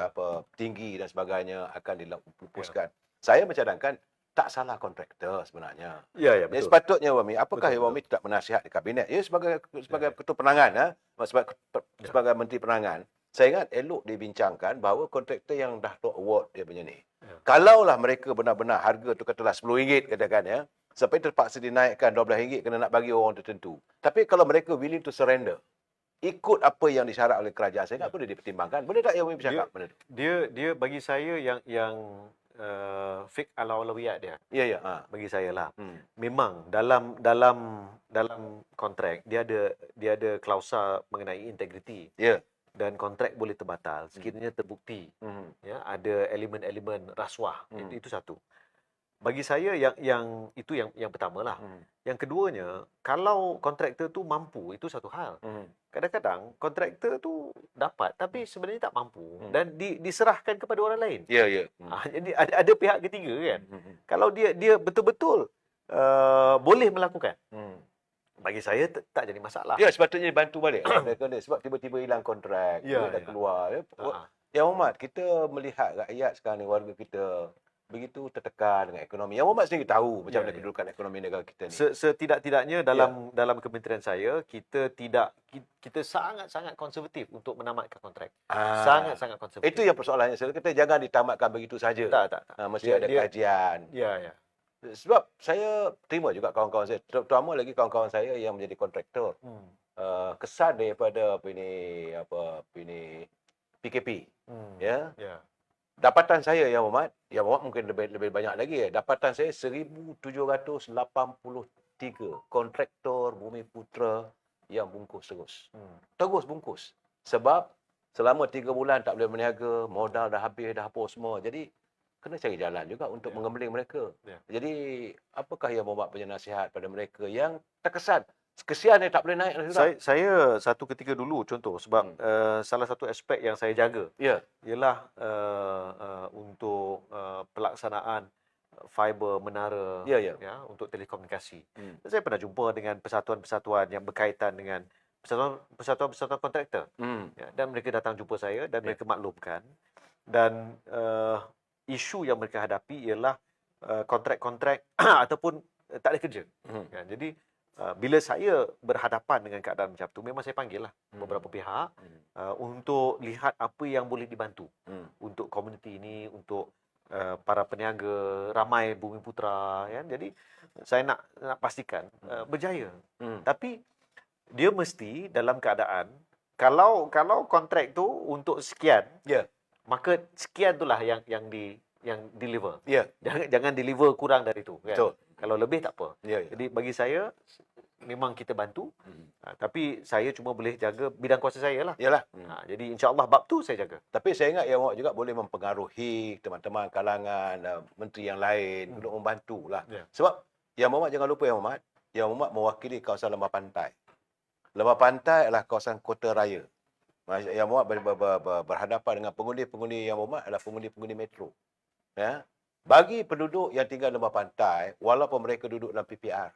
tinggi dan sebagainya akan dilupuskan. Saya mencadangkan tak salah kontraktor sebenarnya. Ya, betul. Sepatutnya Wami, apakah Wami tidak menasihat di kabinet? Sebagai ketua penangan, sebagai menteri penangan, saya ingat elok dibincangkan bahawa kontraktor yang dah award dia punya ni. Kalaulah mereka benar-benar harga tu katalah RM10 katakan sampai terpaksa dinaikkan RM12 kena nak bagi orang tertentu. Tapi kalau mereka willing to surrender, ikut apa yang disyarat oleh kerajaan, saya ingat boleh dipertimbangkan. Boleh tak Wami bercakap benda tu? Dia bagi saya yang fik al-awlawiyat dia. Ya. Bagi saya lah. Memang dalam kontrak dia ada klausa mengenai integriti. Dan kontrak boleh terbatal sekiranya terbukti ada elemen-elemen rasuah. Itu satu. Bagi saya yang pertamalah. Yang keduanya, kalau kontraktor tu mampu, itu satu hal. Kadang-kadang kontraktor tu dapat tapi sebenarnya tak mampu dan diserahkan kepada orang lain. Jadi ada pihak ketiga kan. Kalau dia betul-betul boleh melakukan. Bagi saya tak jadi masalah. Sepatutnya dibantu balik. Sebab tiba-tiba hilang kontrak, dia dah keluar. Yang Hormat, kita melihat rakyat sekarang ni, warga kita begitu tertekan dengan ekonomi. Yang Muhammad sendiri tahu macam mana kedudukan ekonomi negara kita ni. Setidak-tidaknya dalam kementerian saya, kita sangat-sangat konservatif untuk menamatkan kontrak. Sangat-sangat konservatif. Itu yang persoalannya. Saya kata jangan ditamatkan begitu saja. Tak. Mesti ada kajian. Ya. Sebab saya terima juga kawan-kawan saya, terutama lagi kawan-kawan saya yang menjadi kontraktor. Kesan daripada PKP. Dapatan saya Yang Muhammad mungkin lebih banyak lagi. Dapatan saya 1,783 kontraktor Bumi Putra yang bungkus terus. Terus bungkus. Sebab selama 3 bulan tak boleh berniaga, modal dah habis, dah apa semua. Jadi kena cari jalan juga untuk mengembeling mereka. Jadi apakah Yang Muhammad punya nasihat pada mereka yang terkesan kesian dia tak boleh naik. Saya satu ketika dulu contoh sebab salah satu aspek yang saya jaga ialah untuk pelaksanaan fiber menara Ya, ya. untuk telekomunikasi. Saya pernah jumpa dengan persatuan-persatuan yang berkaitan dengan persatuan-persatuan kontraktor. Dan mereka datang jumpa saya dan mereka maklumkan. Dan isu yang mereka hadapi ialah kontrak-kontrak ataupun tak ada kerja. Jadi bila saya berhadapan dengan keadaan macam tu, memang saya panggil lah beberapa pihak untuk lihat apa yang boleh dibantu untuk komuniti ini, untuk para peniaga, ramai Bumi Putra, kan? Jadi saya nak pastikan berjaya. Tapi dia mesti dalam keadaan kalau kontrak tu untuk sekian, maka sekian itulah yang deliver. Jangan deliver kurang dari itu, kan? Betul. Kalau lebih tak apa. Ya. Jadi bagi saya memang kita bantu, tapi saya cuma boleh jaga bidang kuasa saya lah. Yalah. Jadi insya-Allah bab tu saya jaga. Tapi saya ingat yang awak juga boleh mempengaruhi teman-teman kalangan menteri yang lain untuk membantulah. Sebab Yang Mohamad jangan lupa Yang Mohamad mewakili kawasan lembah pantai. Lembah pantai adalah kawasan kota raya. Yang Mohamad berhadapan dengan pengundi-pengundi Yang Mohamad adalah pengundi-pengundi metro. Ya. Bagi penduduk yang tinggal lembah pantai, walaupun mereka duduk dalam PPR,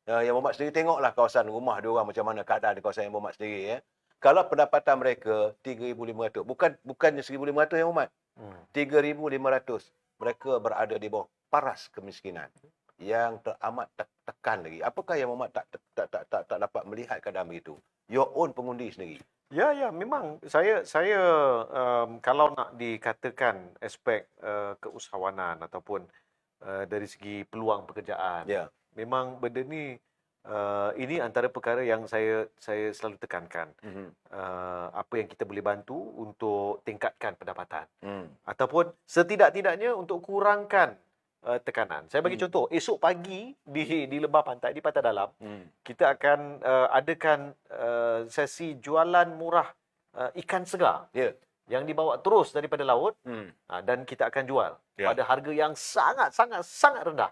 Yang Mohamad sendiri tengoklah kawasan rumah dia orang macam mana keadaan di kawasan Yang Mohamad sendiri, ya. Kalau pendapatan mereka 3,500, bukannya 1,500 Yang Mohamad, 3,500, mereka berada di bawah paras kemiskinan yang teramat tekan lagi. Apakah Yang Mohamad tak dapat melihat keadaan begitu? Your own pengundi sendiri. Ya, memang saya kalau nak dikatakan aspek keusahawanan ataupun dari segi peluang pekerjaan, memang benda ni ini antara perkara yang saya selalu tekankan. Apa yang kita boleh bantu untuk tingkatkan pendapatan ataupun setidak-tidaknya untuk kurangkan tekanan. Saya bagi contoh, esok pagi di lembah pantai, di Pantai Dalam, kita akan adakan sesi jualan murah ikan segar yang dibawa terus daripada laut dan kita akan jual pada harga yang sangat rendah.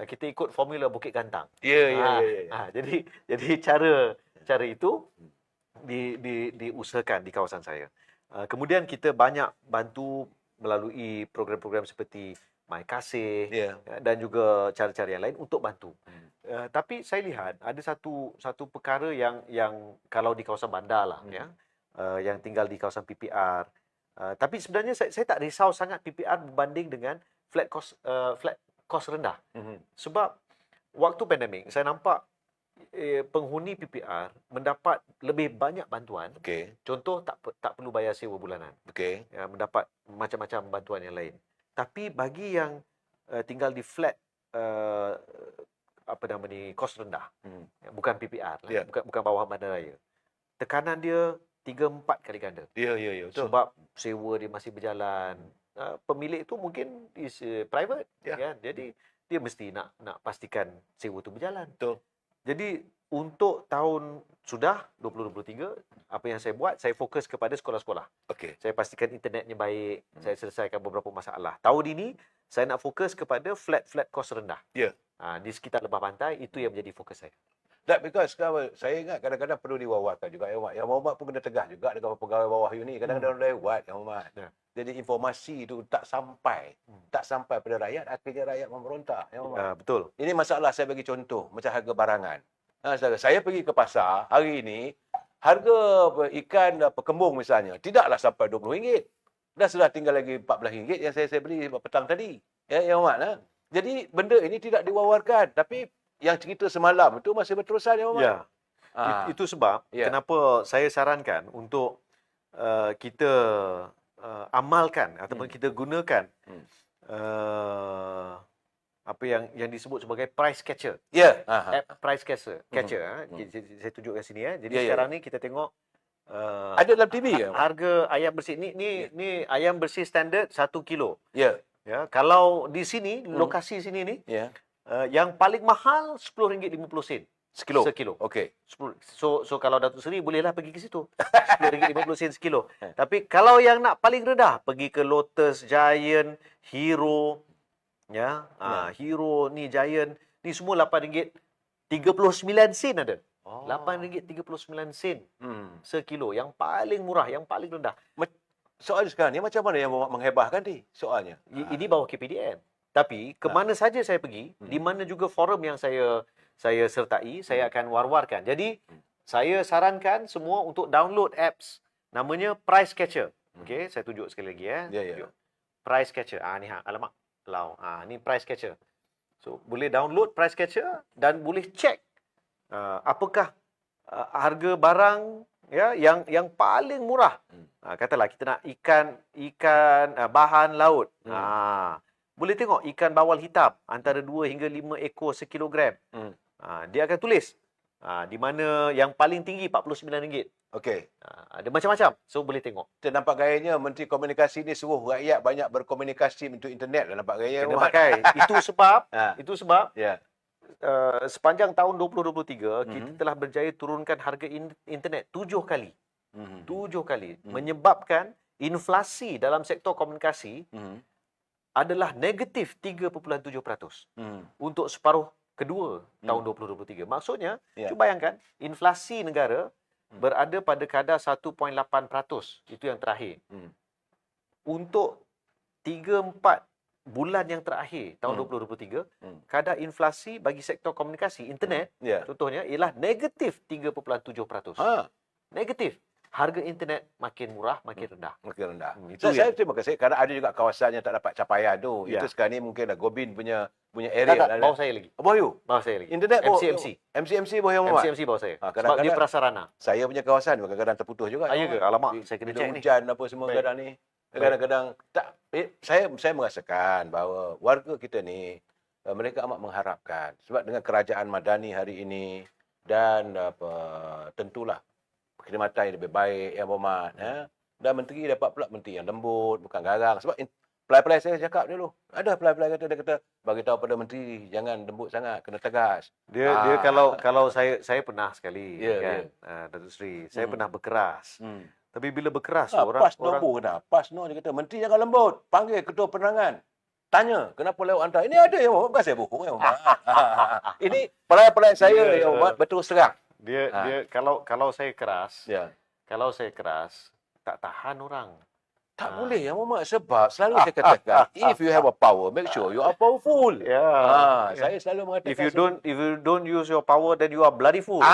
Kita ikut formula Bukit Gantang. Jadi cara itu diusahakan di kawasan saya. Kemudian kita banyak bantu melalui program-program seperti My Kasih dan juga cara-cara yang lain untuk bantu. Tapi saya lihat ada satu perkara yang kalau di kawasan bandar lah, yang tinggal di kawasan PPR. Tapi sebenarnya saya tak risau sangat PPR berbanding dengan flat cost rendah. Sebab waktu pandemik saya nampak penghuni PPR mendapat lebih banyak bantuan. Contoh tak perlu bayar sewa bulanan. Mendapat macam-macam bantuan yang lain. Tapi bagi yang tinggal di flat kos rendah, bukan PPR lah, bukan bawah bandaraya, tekanan dia 3-4 kali ganda. Betul. Sebab sewa dia masih berjalan. Pemilik tu mungkin is private, kan? Jadi dia mesti nak pastikan sewa tu berjalan. Betul. Jadi untuk tahun 2023, apa yang saya buat, saya fokus kepada sekolah-sekolah. Saya pastikan internetnya baik, saya selesaikan beberapa masalah. Tahun ini saya nak fokus kepada flat cost rendah. Di sekitar lembah pantai, itu yang menjadi fokus saya. Because saya ingat kadang-kadang perlu diwawarkan juga Yang Mohamad pun kena tegas juga dengan pegawai bawah ini. Kadang-kadang lewat Yang Mohamad. Jadi informasi itu tak sampai pada rakyat, akhirnya rakyat memberontak. Yang Mohamad. Betul. Ini masalah. Saya bagi contoh macam harga barangan. Saya pergi ke pasar hari ini, harga ikan kembung misalnya tidaklah sampai RM20. Dah sudah tinggal lagi RM14 yang saya beli petang tadi. Yang Mohamad. Jadi benda ini tidak diwawarkan, tapi yang cerita semalam itu masih berterusan Yang Mohamad. Itu sebab kenapa saya sarankan untuk kita amalkan ataupun kita gunakan apa yang disebut sebagai price catcher. App price catcher. Saya tunjukkan sini ya. Jadi sekarang ni kita tengok ada dalam TV ke? Harga ayam bersih ni ayam bersih standard 1 kilo. Ya, kalau di sini lokasi sini ni yang paling mahal RM10.50 sekilo. So kalau Datuk Seri bolehlah pergi ke situ. RM10.50 sekilo. Tapi kalau yang nak paling rendah, pergi ke Lotus, Giant, Hero, Hero ni, Giant ni semua RM8.39 ada. RM8.39 sekilo, yang paling murah, yang paling rendah. Soal sekarang ni macam mana yang menghebahkan ni soalnya? Ini bawah KPDN. Tapi ke mana saja saya pergi, di mana juga forum yang saya sertai, saya akan war-warkan. Jadi saya sarankan semua untuk download apps namanya Price Catcher. Okey, saya tunjuk sekali lagi ya. Ya, ya. Tunjuk. Price Catcher. Ni alamak. Ni Price Catcher. So boleh download Price Catcher dan boleh check apakah harga barang ya yang paling murah. Katalah kita nak ikan bahan laut. Boleh tengok ikan bawal hitam antara 2 hingga 5 ekor sekilogram. Dia akan tulis di mana yang paling tinggi RM49. Okey. Ada macam-macam. So boleh tengok. Kita nampak gayanya Menteri Komunikasi ni suruh rakyat banyak berkomunikasi untuk internet lah nampak gaya. Kena pakai. Itu sebab Ya. sepanjang tahun 2023 kita telah berjaya turunkan harga internet 7 kali. 7 kali. Menyebabkan inflasi dalam sektor komunikasi adalah negatif 3.7% untuk separuh kedua tahun 2023. Maksudnya, cuba bayangkan, inflasi negara berada pada kadar 1.8%. Itu yang terakhir. Untuk 3-4 bulan yang terakhir tahun 2023, kadar inflasi bagi sektor komunikasi internet, contohnya, ialah negatif 3.7%. Negatif. Harga internet makin murah, makin rendah. Makin rendah. Itu Saya terima kasih kerana ada juga kawasan yang tak dapat capaian tu. Ya. Itu sekarang ni mungkin Gobin punya Tak, area lah. bawah saya lagi. Bawah you? Bawah saya lagi. Internet MCMC bawah yang Muhammad? MCMC bawah saya. Sebab kadang-kadang dia prasarana. Saya punya kawasan kadang-kadang terputus juga. Ya ke? Alamak, saya kena Bila check ni. hujan apa semua Baik. kadang ni. Kadang-kadang tak saya merasakan bahawa warga kita ni mereka amat mengharapkan sebab dengan kerajaan madani hari ini dan tentulah perkhidmatan yang lebih baik yang berhormat dan menteri dapat pula menteri yang lembut bukan garang sebab pelai-pelai saya cakap dulu ada pelai-pelai dia kata bagi tahu pada menteri jangan lembut sangat kena tegas Dia kalau saya pernah sekali Datuk Seri, saya pernah berkeras. Tapi bila berkeras pas nombor kena pas no dia kata menteri jangan lembut panggil ketua penerangan tanya kenapa lewat anda ini ada yang bukan saya bohong yang ini pelai-pelai saya yang betul serang Dia kalau saya keras, ya. Kalau saya keras, tak tahan orang. Tak boleh yang Muhammad sebab selalu saya katakan if you have a power make sure you are powerful. Saya selalu mengatakan If you don't use your power, then you are bloody fool.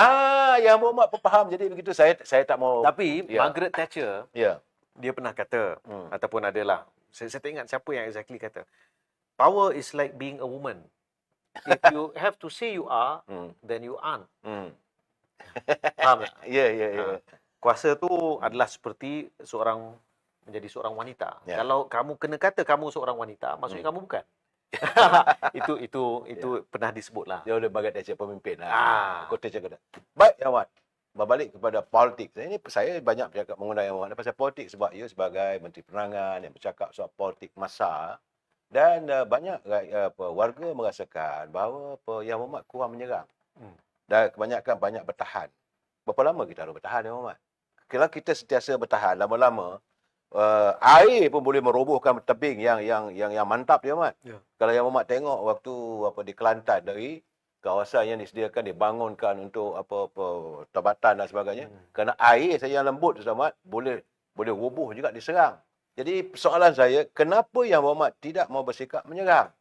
yang Muhammad pun faham jadi begitu saya tak mau. Tapi Margaret Thatcher dia pernah kata ataupun adalah saya tak ingat siapa yang exactly kata. Power is like being a woman. If you have to say you are, then you aren't. Faham tak? Ya. Kuasa tu adalah seperti menjadi seorang wanita. Kalau kamu kena kata kamu seorang wanita, maksudnya kamu bukan. itu pernah disebutlah. Dia boleh bagai Thatcher pemimpin lah. Kota cakap. Baik, ya Muhammad. Berbalik kepada politik. Saya banyak bercakap mengundang yang Muhammad pasal politik sebab ia sebagai Menteri Penerangan yang bercakap soal politik masa dan banyak warga merasakan bahawa Yang Muhammad kurang menyerang. Dan kebanyakan banyak bertahan. Berapa lama kita harus bertahan, ya Muhammad? Kalau kita sentiasa bertahan, lama-lama air pun boleh merobohkan tebing yang mantap, ya Muhammad. Kalau Yang Muhammad tengok waktu di Kelantan dari kawasan yang disediakan dibangunkan untuk tabatan dan sebagainya. Kerana air saya yang lembut, Muhammad, boleh roboh juga diserang. Jadi soalan saya, kenapa Yang Muhammad tidak mau bersikap menyerang?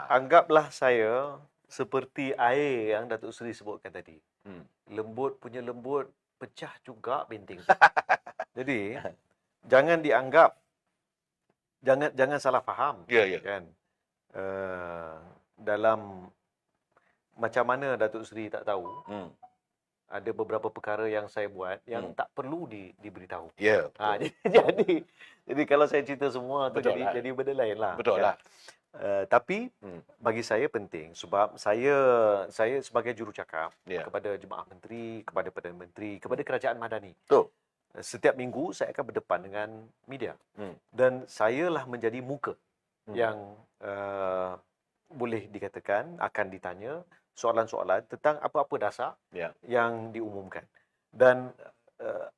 Anggaplah saya seperti air yang Datuk Seri sebutkan tadi. Lembut punya lembut, pecah juga benteng. Jadi, jangan dianggap, jangan salah faham. Kan? Dalam macam mana Datuk Seri tak tahu, ada beberapa perkara yang saya buat yang tak perlu diberitahu. Jadi kalau saya cerita semua tu jadi benda lain lah. Betul lah. Tapi bagi saya penting sebab saya sebagai jurucakap kepada jemaah menteri, kepada Perdana Menteri, kepada kerajaan madani. Betul. Setiap minggu saya akan berdepan dengan media. Dan sayalah menjadi muka yang boleh dikatakan akan ditanya soalan-soalan tentang apa-apa dasar yang diumumkan. Dan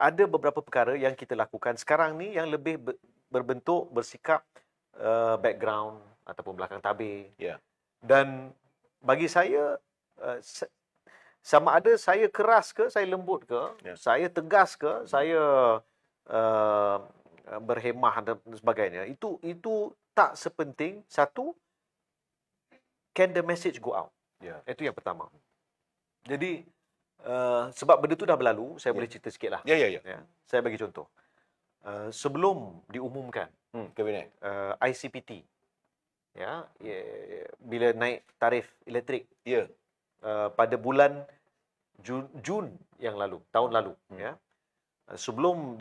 ada beberapa perkara yang kita lakukan sekarang ni yang lebih berbentuk bersikap background ataupun belakang tabir. Dan bagi saya sama ada saya keras ke, saya lembut ke, saya tegas ke, saya berhemah dan sebagainya. Itu tak sepenting satu, can the message go out. Ya. Itu yang pertama. Jadi sebab benda tu dah berlalu, saya boleh cerita sikit lah. Ya. Ya, saya bagi contoh. Sebelum diumumkan Kabinet. ICPT, bila naik tarif elektrik Ya. pada bulan Jun yang lalu, tahun lalu, ya. Sebelum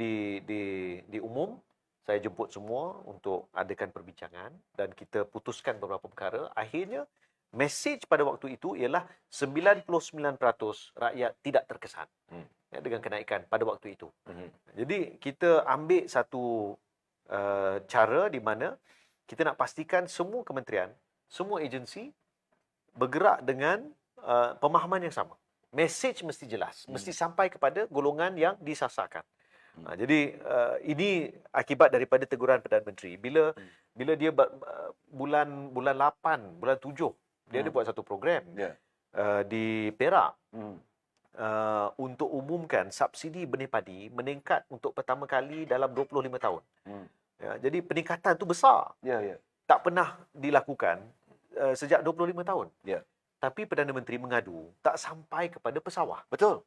diumum, saya jemput semua untuk adakan perbincangan dan kita putuskan beberapa perkara. Akhirnya, mesej pada waktu itu ialah 99% rakyat tidak terkesan dengan kenaikan pada waktu itu. Jadi, kita ambil satu cara di mana kita nak pastikan semua kementerian, semua agensi bergerak dengan pemahaman yang sama. Mesej mesti jelas, mesti sampai kepada golongan yang disasarkan. Jadi ini akibat daripada teguran Perdana Menteri. Bila dia bulan 8, bulan 7, dia ada buat satu program di Perak untuk umumkan subsidi benih padi meningkat untuk pertama kali dalam 25 tahun. Ya, jadi peningkatan tu besar. Tak pernah dilakukan sejak 25 tahun. Tapi Perdana Menteri mengadu tak sampai kepada pesawah. Betul.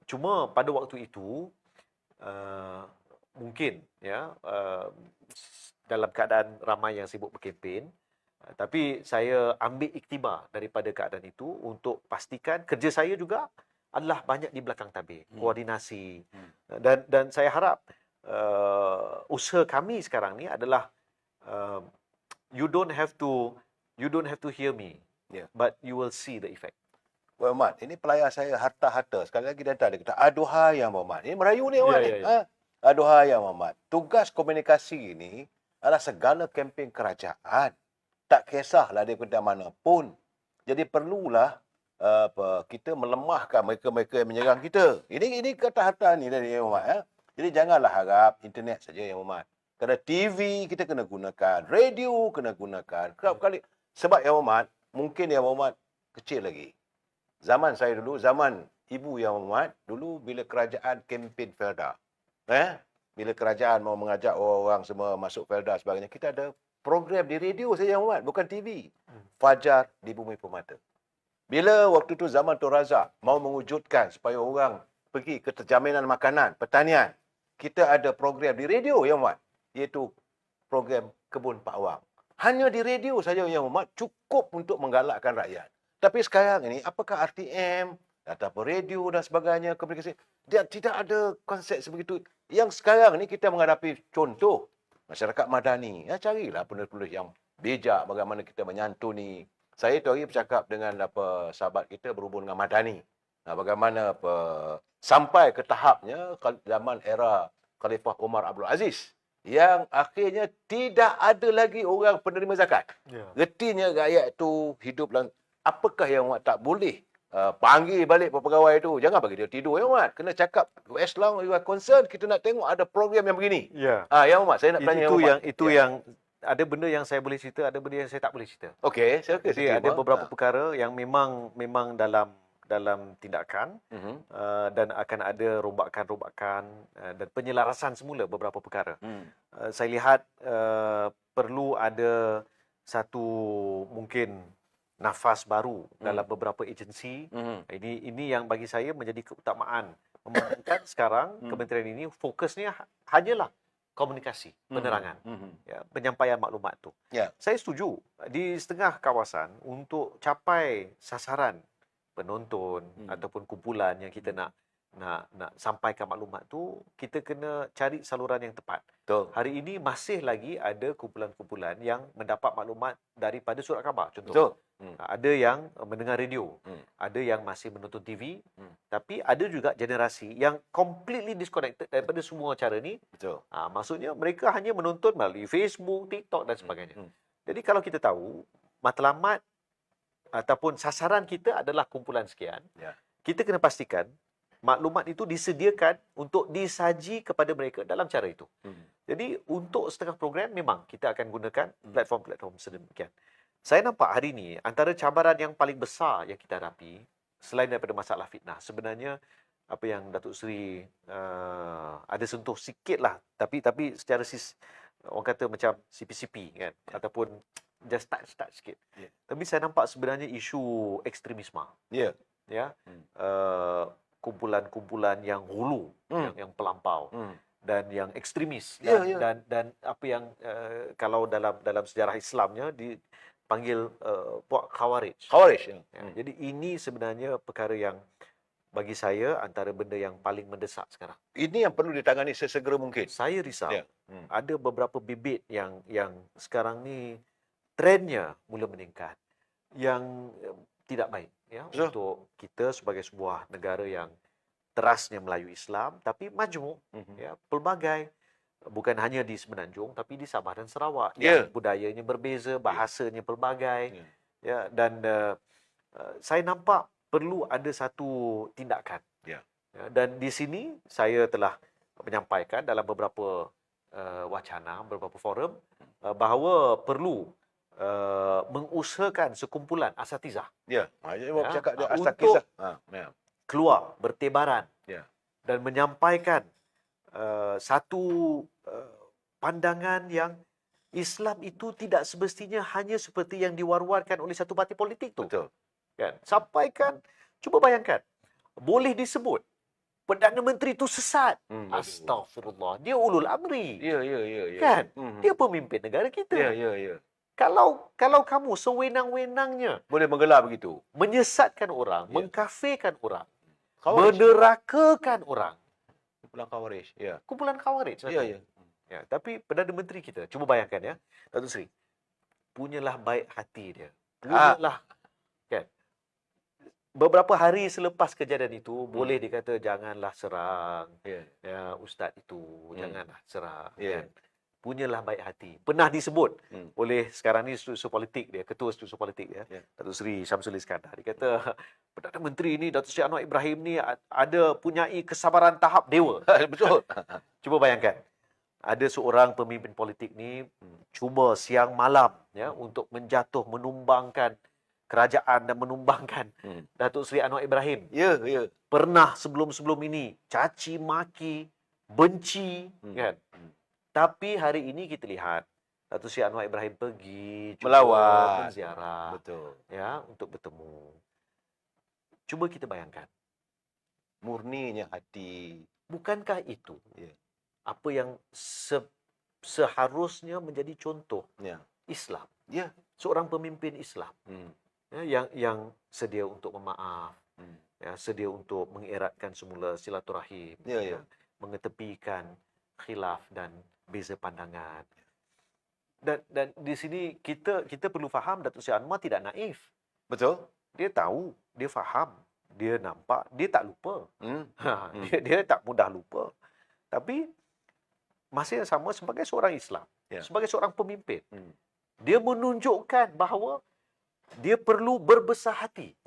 Cuma pada waktu itu mungkin dalam keadaan ramai yang sibuk berkempen, tapi saya ambil iktibar daripada keadaan itu untuk pastikan kerja saya juga adalah banyak di belakang tabir, koordinasi. Dan saya harap usaha kami sekarang ni adalah you don't have to hear me, but you will see the effect. Well, Mat, ini pelayar saya harta-harta. Sekali lagi dia kata, aduhai Yang Muhammad. Ini Melayu ni, Mat. Aduhai Yang Muhammad. Tugas komunikasi ini adalah segala kempen kerajaan. Tak kisahlah dia kerja mana pun. Jadi perlulah kita melemahkan mereka-mereka yang menyerang kita. Ini kata harta ni dari Yang Muhammad. Jadi janganlah harap internet saja Yang Muhammad. Kerana TV kita kena gunakan, radio kena gunakan. Kerap kali sebab Yang Muhammad, mungkin Yang Muhammad kecil lagi. Zaman saya dulu, zaman ibu Yang Muhammad, dulu bila kerajaan kempen Felda. Bila kerajaan mau mengajak orang semua masuk Felda sebagainya, kita ada program di radio saja Yang Muhammad, bukan TV. Fajar di Bumi Permata. Bila waktu tu zaman Tun Razak mau mewujudkan supaya orang pergi ke jaminan makanan, pertanian, kita ada program di radio Yang Muhammad, iaitu program Kebun Pak Awang. Hanya di radio saja Yang Muhammad cukup untuk menggalakkan rakyat. Tapi sekarang ini, apakah RTM, ataupun radio dan sebagainya, komunikasi, dia tidak ada konsep sebegitu. Yang sekarang ini kita menghadapi contoh, masyarakat madani. Carilah penulis-penulis yang bijak bagaimana kita menyantuni. Saya tu hari bercakap dengan sahabat kita berhubung dengan madani. Bagaimana sampai ke tahapnya zaman era Khalifah Umar Abdul Aziz. Yang akhirnya tidak ada lagi orang penerima zakat. Retinya rakyat itu hidup dalam. Apakah Yang Muhammad tak boleh panggil balik pegawai itu? Jangan bagi dia tidur Yang Muhammad. Kena cakap, as long you are concerned, kita nak tengok ada program yang begini. Yang Muhammad, saya nak tanya Yang Muhammad. Itu yang ada benda yang saya boleh cerita, ada benda yang saya tak boleh cerita. Okey, saya Jadi ada beberapa perkara yang memang dalam tindakan dan akan ada rombakan-rombakan dan penyelarasan semula beberapa perkara. Saya lihat perlu ada satu mungkin nafas baru dalam beberapa agensi. Ini yang bagi saya menjadi keutamaan. Memandangkan sekarang kementerian ini fokusnya hanyalah komunikasi, penerangan, penyampaian maklumat tu. Saya setuju di setengah kawasan untuk capai sasaran penonton ataupun kumpulan yang kita nak sampaikan maklumat tu, kita kena cari saluran yang tepat. Hari ini masih lagi ada kumpulan-kumpulan yang mendapat maklumat daripada surat khabar, contoh. Ada yang mendengar radio, ada yang masih menonton TV, tapi ada juga generasi yang completely disconnected daripada semua cara ni. Maksudnya mereka hanya menonton melalui Facebook, TikTok dan sebagainya. Jadi kalau kita tahu matlamat ataupun sasaran kita adalah kumpulan sekian, kita kena pastikan maklumat itu disediakan untuk disaji kepada mereka dalam cara itu. Jadi untuk setengah program memang kita akan gunakan platform-platform sedemikian. Saya nampak hari ini antara cabaran yang paling besar yang kita hadapi selain daripada masalah fitnah, sebenarnya apa yang Datuk Seri ada sentuh sikitlah, tapi secara orang kata macam CP-CP kan, ataupun just start sikit. Ya. Tapi saya nampak sebenarnya isu ekstremisme. Ya. Ya, kumpulan-kumpulan yang hulu, yang pelampau dan yang ekstremis dan apa yang kalau dalam sejarah Islamnya dipanggil puak Khawarij. Khawarij. Ya, jadi ini sebenarnya perkara yang bagi saya antara benda yang paling mendesak sekarang. Ini yang perlu ditangani sesegera mungkin. Saya risau. Ya. Ada beberapa bibit yang sekarang ni trendnya mula meningkat, yang tidak baik ya untuk kita sebagai sebuah negara yang terasnya Melayu Islam tapi majmuk, ya, pelbagai, bukan hanya di Semenanjung tapi di Sabah dan Sarawak yang budayanya berbeza, bahasanya pelbagai, ya, dan saya nampak perlu ada satu tindakan. Ya, dan di sini saya telah menyampaikan dalam beberapa wacana, beberapa forum bahawa perlu mengusahakan sekumpulan asatizah. Ya, awak cakap dia asatizah keluar bertebaran dan menyampaikan satu pandangan yang Islam itu tidak semestinya hanya seperti yang diwar-warkan oleh satu parti politik tu. Betul. Kan? Sampaikan, cuba bayangkan, boleh disebut Perdana Menteri itu sesat. Astaghfirullah. Dia ulul amri. Ya. Kan? Dia pemimpin negara kita. Ya. Kalau kamu sewenang-wenangnya boleh menggelar begitu, menyesatkan orang, mengkafirkan orang, Khawarij. menerakakan orang, kumpulan Khawarij. Ya. kumpulan Khawarij. Ya. Ya, tapi Perdana Menteri kita, cuba bayangkan ya, Datuk Seri, punyalah baik hati dia. Punyalah, kan? Beberapa hari selepas kejadian itu, boleh dikata janganlah serang ya, ustaz itu, janganlah serang. Kan? Punyalah baik hati. Pernah disebut oleh sekarang ni institusi politik dia, ketua institusi politik dia, Datuk Seri Syamsul Iskandar. Dia kata, Perdana Menteri ni, Datuk Seri Anwar Ibrahim ni ada punyai kesabaran tahap dewa. Betul. Cuba bayangkan, ada seorang pemimpin politik ni cuba siang malam ya untuk menumbangkan kerajaan dan menumbangkan Datuk Seri Anwar Ibrahim. Ya. Pernah sebelum-sebelum ini caci maki, benci, kan? Tapi hari ini kita lihat Datuk Seri Anwar Ibrahim pergi melawat, menziarah, betul, ya, untuk bertemu. Cuba kita bayangkan, murninya hati. Bukankah itu apa yang seharusnya menjadi contoh Islam? Ya, seorang pemimpin Islam yang sedia untuk memaaf, ya, sedia untuk mengeratkan semula silaturahim, mengetepikan khilaf dan beza pandangan. Dan di sini kita perlu faham Datuk Seri Anwar tidak naif. Betul. Dia tahu, dia faham, dia nampak, dia tak lupa. Dia tak mudah lupa. Tapi masa yang sama sebagai seorang Islam, sebagai seorang pemimpin, dia menunjukkan bahawa dia perlu berbesar hati.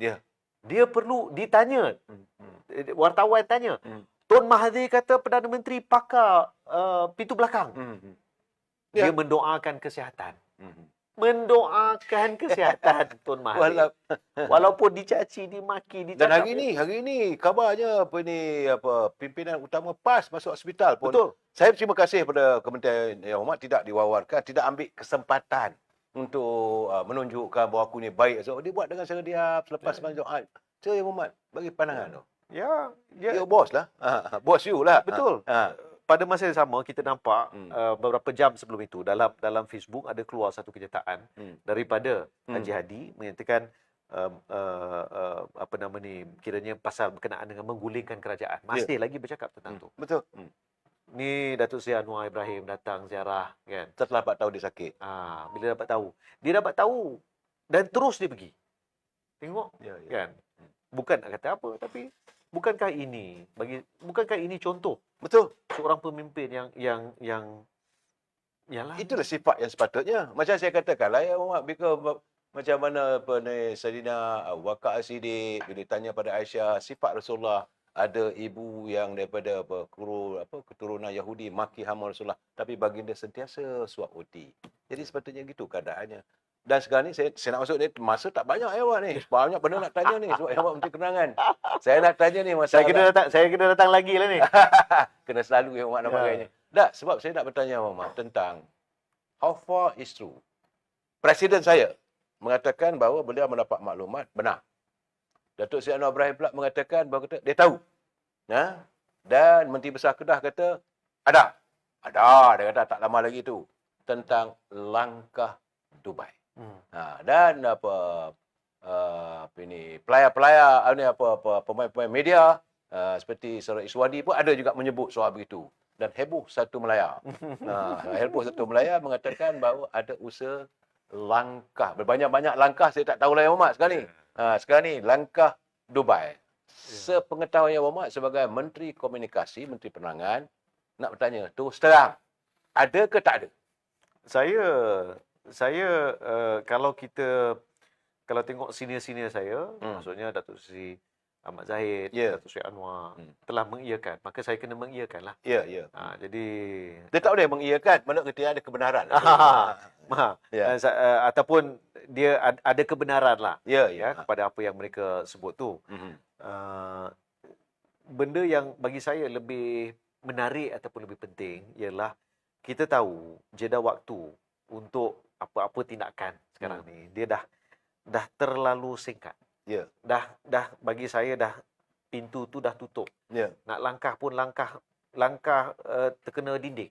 Dia perlu ditanya. Wartawan tanya, Tun Mahathir kata Perdana Menteri pakar pintu belakang. Dia mendoakan kesihatan. Mendoakan kesihatan Tun Mahathir. Walaupun dicaci, dimaki, dan hari ini kabarnya pimpinan utama PAS masuk hospital pun. Betul. Saya terima kasih kepada Kementerian Yang Hormat tidak diwawarkan, tidak ambil kesempatan untuk menunjukkan bahawa aku ni baik. So, dia buat dengan sedia selepas doa. Saya Yang Hormat bagi pandangan tu. Ya, bos lah. Bos you lah. Betul. Pada masa yang sama kita nampak beberapa jam sebelum itu dalam Facebook ada keluar satu kenyataan daripada Haji Hadi menyatakan kiranya pasal berkenaan dengan menggulingkan kerajaan. Masih lagi bercakap tentang tu. Betul. Ni Datuk Seri Anwar Ibrahim datang ziarah kan. Setelah dapat tahu dia sakit. Bila dapat tahu. Dia dapat tahu dan terus dia pergi. Tengok kan. Bukan nak kata apa tapi bukankah ini contoh? Betul. Seorang pemimpin yang yalah. Itulah sifat yang sepatutnya. Macam saya katakan lah, macam mana Sayyidina Abu Bakar As-Siddiq bila ditanya pada Aisyah sifat Rasulullah, ada ibu yang daripada keturunan Yahudi maki hama Rasulullah, tapi baginda sentiasa suap roti. Jadi sepatutnya gitu keadaannya. Dan sekarang ni saya nak masuk ni, masa tak banyak awak ni. Banyak benda nak tanya ni sebab awak Menteri Kenerangan. Saya nak tanya ni masalah. Saya kena datang lagi lah ni. Kena selalu awak nak pakainya. Tak, sebab saya nak bertanya Muhammad tentang how far is true? Presiden saya mengatakan bahawa beliau mendapat maklumat benar. Datuk Seri Anwar Ibrahim pula mengatakan bahawa dia tahu. Ya? Dan Menteri Besar Kedah kata ada. Dia kata tak lama lagi itu tentang langkah Dubai. Dan pelayar-pelayar pemain-pemain media seperti Saudara Iswadi pun ada juga menyebut soal begitu. Dan heboh satu Melaya. Heboh satu Melaya mengatakan bahawa ada usaha langkah. Berbanyak-banyak langkah saya tak tahu lah Muhammad sekarang ni. Sekarang ni langkah Dubai. Sepengetahuan Yang Muhammad sebagai Menteri Komunikasi, Menteri Penerangan, nak bertanya, terus terang, ada ke tak ada? Saya kalau tengok senior-senior saya, maksudnya Datuk Seri Ahmad Zahid, Datuk Seri Anwar telah mengiyakan, maka saya kena mengiyakan lah. Jadi dia tak boleh mengiyakan, mana ketika ada kebenaran. Ataupun dia ada kebenaran lah kepada apa yang mereka sebut tu. Benda yang bagi saya lebih menarik ataupun lebih penting ialah kita tahu jeda waktu untuk apa-apa tindakan sekarang ni dia dah terlalu singkat. Dah bagi saya dah pintu tu dah tutup. Nak langkah pun langkah terkena dinding.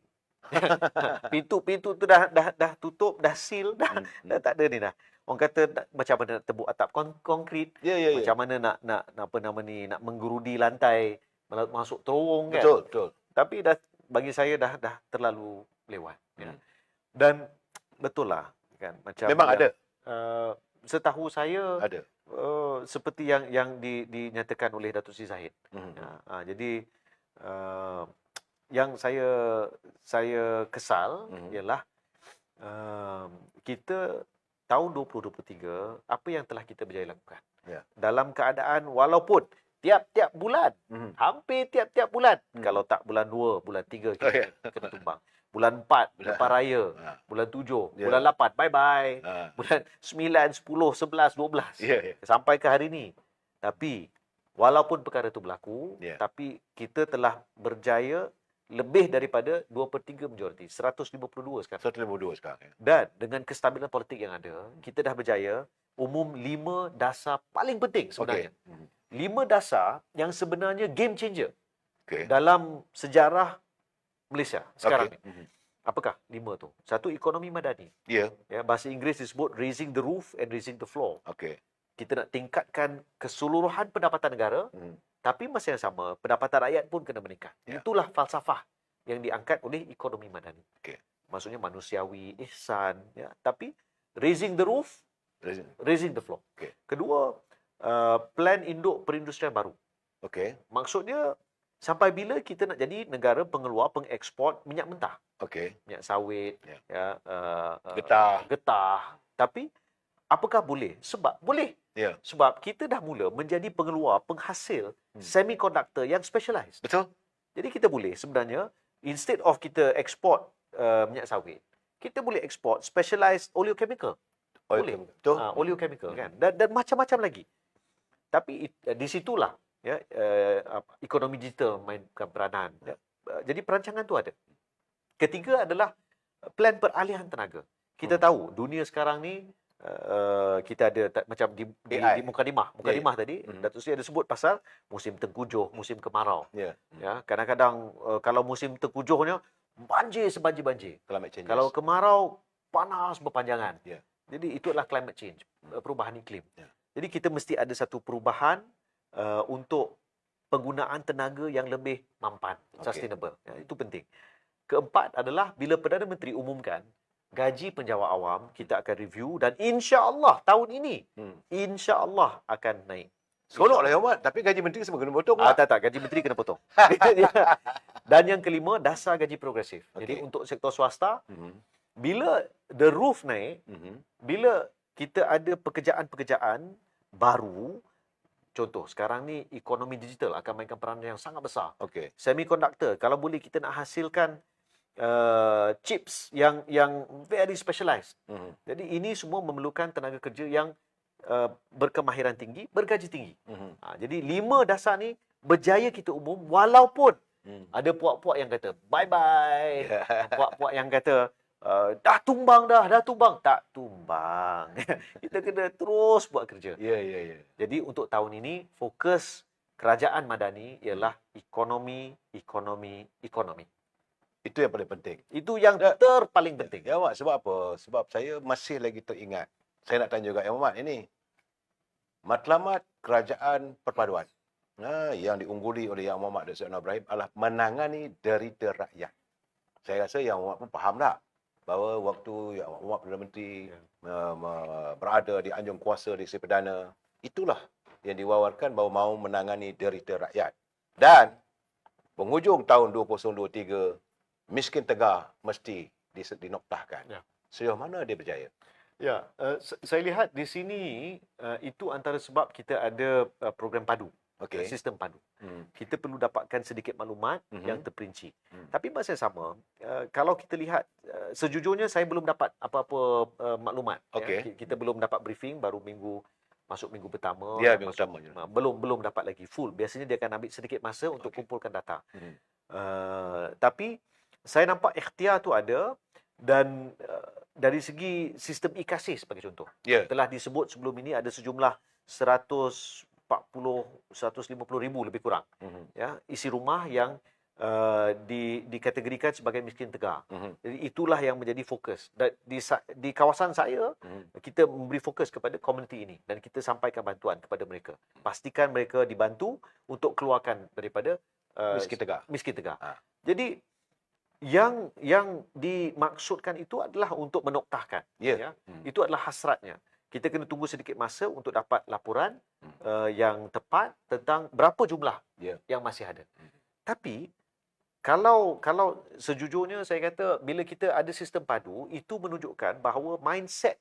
Pintu tu dah tutup, dah seal, dah tak ada ni dah. Orang kata macam mana nak tebuk atap konkrit, macam mana nak menggerudi lantai, masuk terowong kan. Betul. Tapi bagi saya dah terlalu lewat. Dan betul lah kan, macam memang ada. Setahu saya ada. Seperti yang dinyatakan oleh Datuk Seri Zahid. Jadi yang saya kesal ialah kita tahun 2023 apa yang telah kita berjaya lakukan. Dalam keadaan walaupun tiap-tiap bulan, hampir tiap-tiap bulan, kalau tak bulan 2, bulan 3 kita kena tumbang. Bulan 4, lepas raya. Bulan 7, bulan 8, bye-bye. Bulan 9, 10, 11, 12. Sampai ke hari ni. Tapi, walaupun perkara itu berlaku, tapi kita telah berjaya lebih daripada 2/3 majoriti. 152 sekarang. 152 sekarang. Dan dengan kestabilan politik yang ada, kita dah berjaya umum 5 dasar paling penting sebenarnya. 5 dasar yang sebenarnya game changer dalam sejarah Malaysia sekarang ni. Apakah 5 tu? Satu, ekonomi madani. Bahasa Inggeris disebut raising the roof and raising the floor. Kita nak tingkatkan keseluruhan pendapatan negara, tapi masa yang sama pendapatan rakyat pun kena meningkat. Itulah falsafah yang diangkat oleh ekonomi madani. Maksudnya manusiawi, ihsan, tapi raising the roof, raising the floor. Kedua, plan induk perindustrian baru. Maksudnya sampai bila kita nak jadi negara pengeluar, pengeksport minyak mentah. Minyak sawit, getah. Tapi apakah boleh? Sebab boleh. Sebab kita dah mula menjadi pengeluar, penghasil semiconductor yang specialized. Betul. Jadi kita boleh sebenarnya, instead of kita eksport minyak sawit, kita boleh eksport specialized oleochemical. Boleh. Oleochemical kan. Dan macam-macam lagi. Tapi di situlah ekonomi digital mainkan peranan. Jadi perancangan tu ada. Ketiga adalah plan peralihan tenaga. Kita tahu dunia sekarang ni kita ada macam di mukadimah tadi Datuk Seri ada sebut pasal musim tengkujuh, musim kemarau. Kadang-kadang kalau musim tengkujuhnya banjir sebanjir-banjir. Kalau kemarau panas berpanjangan. Jadi itulah climate change, perubahan iklim. Jadi kita mesti ada satu perubahan untuk penggunaan tenaga yang lebih mampan, sustainable. Itu penting. Keempat adalah bila Perdana Menteri umumkan gaji penjawat awam, kita akan review dan insya-Allah tahun ini insya-Allah akan naik. Seronoklah Muhammad, tapi gaji menteri semua kena potong. Tak, gaji menteri kena potong. Dan yang kelima, dasar gaji progresif. Jadi untuk sektor swasta, bila the roof naik, bila kita ada pekerjaan-pekerjaan baru, contoh sekarang ni ekonomi digital akan mainkan peranan yang sangat besar. Semiconductor, kalau boleh kita nak hasilkan chips yang very specialized. Jadi ini semua memerlukan tenaga kerja yang berkemahiran tinggi, bergaji tinggi. Jadi 5 dasar ni berjaya kita umum walaupun ada puak-puak yang kata bye-bye, puak-puak yang kata dah tumbang dah, dah tumbang. Tak tumbang. Kita kena terus buat kerja. Ya, ya, ya. Jadi untuk tahun ini, fokus kerajaan Madani ialah ekonomi, ekonomi, ekonomi. Itu yang paling penting. Itu yang Ya, terpaling penting. Ya, Mak, sebab apa? Sebab saya masih lagi teringat. Saya nak tanya juga, Mak, ini matlamat kerajaan perpaduan yang diungguli oleh Yang Muhammad Datuk Seri Anwar Ibrahim adalah menangani derita rakyat. Saya rasa Yang Muhammad pun faham tak bahawa waktu Yang Muhammad Perdana Menteri berada di anjung kuasa di Seri Perdana, itulah yang diwawarkan bahawa mahu menangani derita rakyat. Dan penghujung tahun 2023, miskin tegar mesti dinoktahkan. Ya. Sejauh mana dia berjaya? Ya, saya lihat di sini itu antara sebab kita ada program padu, Okey. sistem padu. Kita perlu dapatkan sedikit maklumat yang terperinci. Tapi masa yang sama, kalau kita lihat, sejujurnya saya belum dapat apa-apa maklumat. Okey. Kita belum dapat briefing, baru masuk minggu pertama. Ya, minggu pertama. Belum dapat lagi full. Biasanya dia akan ambil sedikit masa untuk kumpulkan data. Tapi saya nampak ikhtiar tu ada, dan dari segi sistem e-KASIS sebagai contoh. Ya. Telah disebut sebelum ini ada sejumlah 150 ribu lebih kurang ya isi rumah yang dikategorikan sebagai miskin tegar. Jadi itulah yang menjadi fokus. Dan di kawasan saya kita memberi fokus kepada komuniti ini dan kita sampaikan bantuan kepada mereka. Pastikan mereka dibantu untuk keluarkan daripada Miskin tegar. Miskin tegar. Jadi yang dimaksudkan itu adalah untuk menoktahkan. Ya. Itu adalah hasratnya. Kita kena tunggu sedikit masa untuk dapat laporan yang tepat tentang berapa jumlah yang masih ada. Tapi kalau sejujurnya saya kata bila kita ada sistem padu, itu menunjukkan bahawa mindset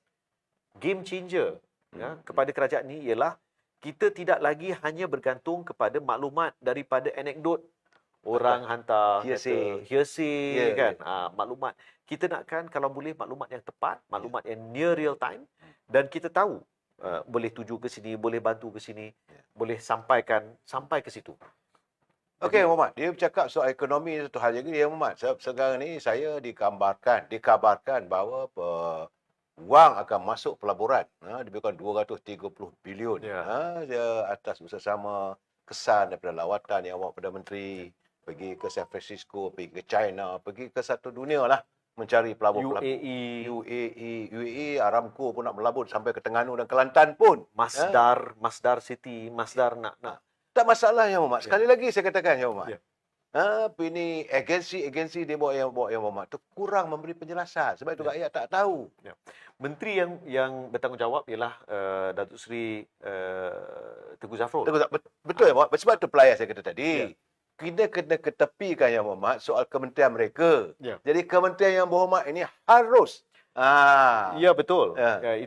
game changer kepada kerajaan ini ialah kita tidak lagi hanya bergantung kepada maklumat daripada anekdot orang hantar hearsay kan. Maklumat kita nakkan kalau boleh maklumat yang tepat, maklumat yang near real time, dan kita tahu boleh tuju ke sini, boleh bantu ke sini, boleh sampai ke situ. Okey, Muhammad, dia bercakap soal ekonomi satu hal lagi dia, Muhammad. Sekarang ni saya dikabarkan bahawa wang akan masuk pelaburan lebih kurang 230 bilion atas bersama kesan daripada lawatan Yang Muhammad Perdana Menteri pergi ke San Francisco, pergi ke China, pergi ke satu dunia lah mencari pelabur. UAE, Aramco pun nak melabur sampai ke Terengganu dan Kelantan pun. Masdar City, Masdar nak. Tak masalah Yang Muhammad. Sekali lagi saya katakan Yang Muhammad. Ini agensi dia bawa Yang Muhammad tu kurang memberi penjelasan sebab itu rakyat tak tahu. Menteri yang bertanggungjawab ialah Datuk Seri Tengku Zafrul. Betul ya Muhammad. Sebab tu pelayan saya kata tadi. Kita kena ketepikan Yang Muhammad soal kementerian mereka. Jadi kementerian Yang Muhammad ini harus ya betul.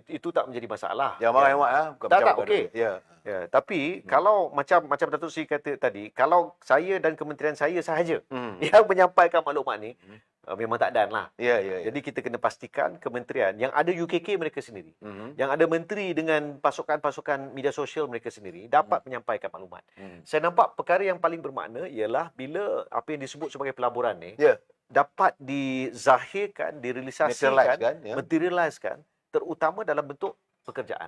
Itu tak menjadi masalah. Yang Muhammad tak okey. Tapi kalau macam Datuk Seri kata tadi, kalau saya dan kementerian saya sahaja yang menyampaikan maklumat ni, memang tak dan lah. Jadi kita kena pastikan kementerian yang ada UKK mereka sendiri, yang ada menteri dengan pasukan-pasukan media sosial mereka sendiri dapat menyampaikan maklumat. Saya nampak perkara yang paling bermakna ialah bila apa yang disebut sebagai pelaburan ni dapat dizahirkan, direalisasikan, materialiskan, terutama dalam bentuk pekerjaan.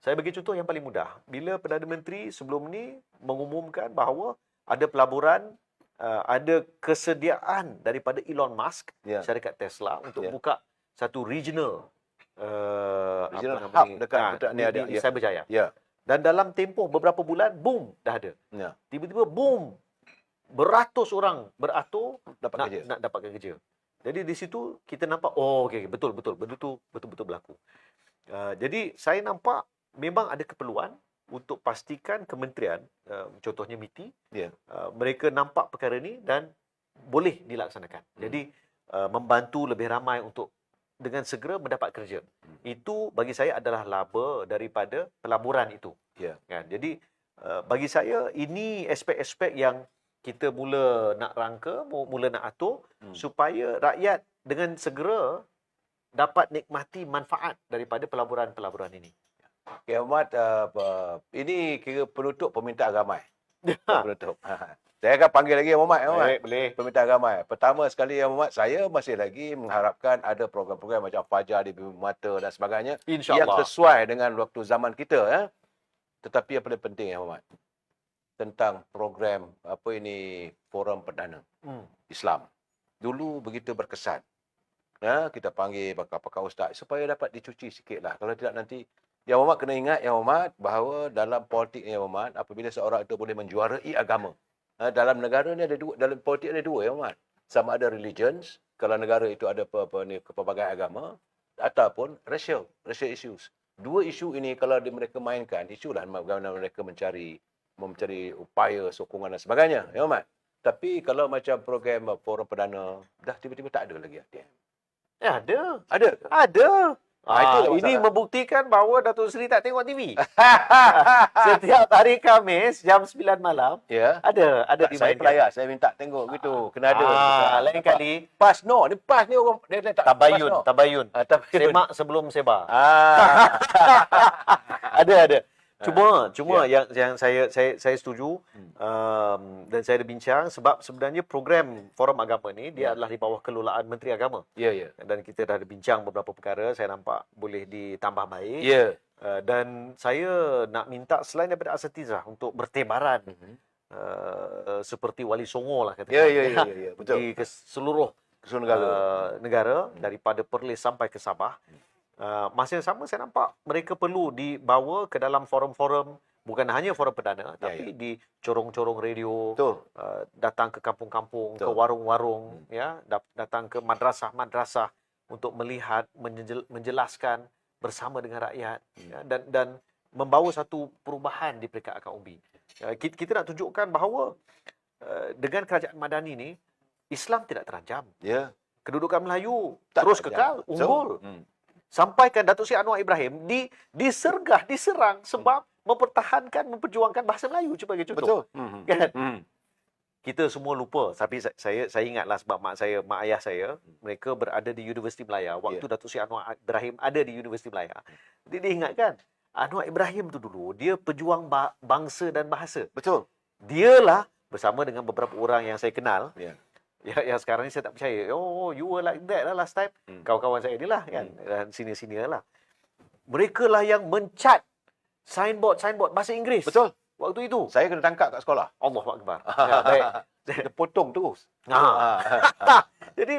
Saya bagi contoh yang paling mudah. Bila Perdana Menteri sebelum ni mengumumkan bahawa ada pelaburan, ada kesediaan daripada Elon Musk, syarikat Tesla, untuk buka satu regional hub dekat di Cyberjaya. Dan dalam tempoh beberapa bulan, boom, dah ada. Tiba-tiba, boom, beratus orang beratur nak dapatkan kerja. Jadi di situ kita nampak, betul-betul berlaku. Jadi saya nampak memang ada keperluan untuk pastikan kementerian, contohnya MITI, mereka nampak perkara ni dan boleh dilaksanakan. Jadi membantu lebih ramai untuk dengan segera mendapat kerja. Itu bagi saya adalah laba daripada pelaburan itu. Kan? Jadi bagi saya ini aspek-aspek yang kita mula nak rangka, mula nak atur supaya rakyat dengan segera dapat nikmati manfaat daripada pelaburan-pelaburan ini. Okay, Ahmad, ini kira penutup permintaan ramai. Penutup. Saya akan panggil lagi Yang Berhormat. Yang Berhormat. Baik, boleh. Permintaan ramai. Pertama sekali Yang Berhormat, saya masih lagi mengharapkan ada program-program macam Fajar di Bumi Mata dan sebagainya yang InsyaAllah. sesuai dengan waktu zaman kita. Tetapi yang paling penting Yang Berhormat, tentang program Forum Perdana Islam. Dulu begitu berkesan. Kita panggil pakar-pakar ustaz supaya dapat dicuci sikitlah. Kalau tidak nanti Yang Berhormat kena ingat Yang Berhormat bahawa dalam politik Yang Berhormat, apabila seorang itu boleh menjuarai agama. Dalam negara ni ada dua, dalam politik ada dua Yang Berhormat. Sama ada religions, kalau negara itu ada pelbagai agama, ataupun racial issues. Dua isu ini kalau mereka mainkan, isulah bagaimana mereka mencari upaya, sokongan dan sebagainya. Yang Berhormat. Tapi kalau macam program Forum Perdana, dah tiba-tiba tak ada lagi RTM. Ada. Ada? Ada. Itulah Ini masalah. membuktikan bahawa Datuk Seri tak tengok TV. Setiap hari Khamis jam 9 malam Ya. ada Saya dimainkan. pelayar, saya minta tengok gitu. Kena ada. Lain kali Pas no, ni pas ni orang dia tak tabayun, pas, no. tabayun. Tabayun. Semak sebelum sebar. Ah. Ada. Cuma yang saya setuju dan saya ada bincang sebab sebenarnya program Forum Agama ni dia adalah di bawah kelolaan Menteri Agama. Ya, ya. Dan kita dah ada bincang beberapa perkara, saya nampak boleh ditambah baik. Ya. Dan saya nak minta selain daripada asatizah untuk bertebaran seperti Wali Songo lah katakan. Ya. Betul. Pergi ke seluruh negara daripada Perlis sampai ke Sabah. Masa yang sama saya nampak mereka perlu dibawa ke dalam forum-forum, bukan hanya forum perdana, tapi di corong-corong radio, datang ke kampung-kampung, ke warung-warung, datang ke madrasah-madrasah untuk melihat, menjelaskan bersama dengan rakyat, dan membawa satu perubahan di peringkat akar umbi. Kita nak tunjukkan bahawa dengan kerajaan Madani ni, Islam tidak terancam. Kedudukan Melayu terus kekal, unggul. Sampaikan Datuk Seri Anwar Ibrahim diserang sebab memperjuangkan bahasa Melayu sebagai contoh. Betul. Kan? Kita semua lupa, tapi saya ingatlah sebab mak ayah saya, mereka berada di Universiti Melaya waktu Datuk Seri Anwar Ibrahim ada di Universiti Melaya. Dia ingatkan Anwar Ibrahim tu dulu dia pejuang bangsa dan bahasa. Betul. Dialah bersama dengan beberapa orang yang saya kenal. Yang sekarang ni saya tak percaya. Oh, you were like that lah last time. Kawan-kawan saya ni lah kan. Dan senior-senior lah. Mereka lah yang mencat signboard bahasa Inggeris. Betul. Waktu itu. Saya kena tangkap kat sekolah. Allahu Akbar. Baik. Kita potong terus. Jadi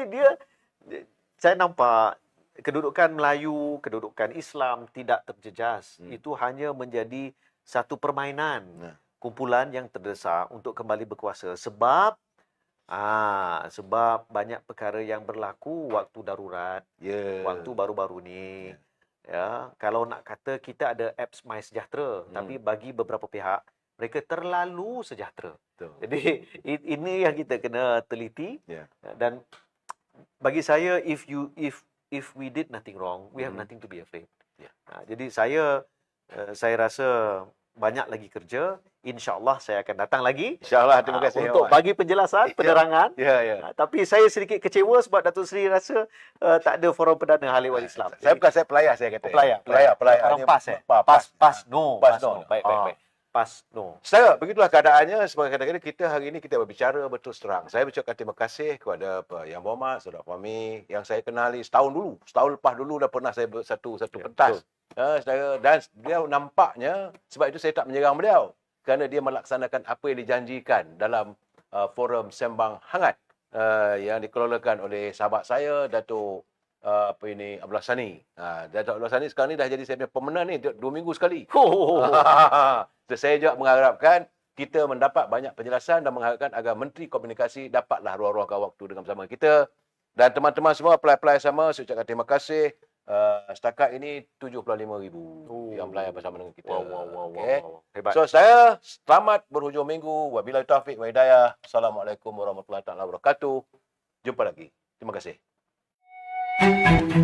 saya nampak kedudukan Melayu, kedudukan Islam tidak terjejas. Itu hanya menjadi satu permainan. Kumpulan yang terdesak untuk kembali berkuasa. Sebab banyak perkara yang berlaku waktu darurat, waktu baru-baru ni. Kalau nak kata kita ada apps My Sejahtera, tapi bagi beberapa pihak mereka terlalu sejahtera. Jadi ini yang kita kena teliti. Dan bagi saya, if we did nothing wrong, we have nothing to be afraid. Jadi saya rasa banyak lagi kerja. InsyaAllah saya akan datang lagi. InsyaAllah, terima kasih. Untuk bagi penjelasan, penerangan. Tapi saya sedikit kecewa sebab Datuk Seri rasa tak ada forum perdana Khalid Wali Islam. Saya pelayar, saya kata. Pelayar. Orang PAS, no. PAS, no. Baik. PAS, no. Saya, begitulah keadaannya. Sebagai kadang-kadang kita hari ini kita berbicara berterus terang. Saya ucapkan terima kasih kepada Yang Berhormat, Saudara Fahmi, yang saya kenali setahun lepas dulu dah pernah saya satu pentas. Dan beliau nampaknya, sebab itu saya tak menyerang beliau. Kerana dia melaksanakan apa yang dijanjikan dalam forum Sembang Hangat yang dikelolakan oleh sahabat saya, Datuk Abdullah Sani. Datuk Abdullah Sani sekarang ni dah jadi saya punya pemenang ni 2 minggu sekali. So, saya juga mengharapkan kita mendapat banyak penjelasan dan mengharapkan agar Menteri Komunikasi dapatlah luangkan waktu dengan bersama kita. Dan teman-teman semua, pelai-pelai sama, saya ucapkan terima kasih. Setakat ini 75,000 yang belayar bersama dengan kita. Wow. Hebat. So, saya selamat berhujung minggu. Wabillahi taufiq wa hidayah. Assalamualaikum warahmatullahi wabarakatuh. Jumpa lagi. Terima kasih.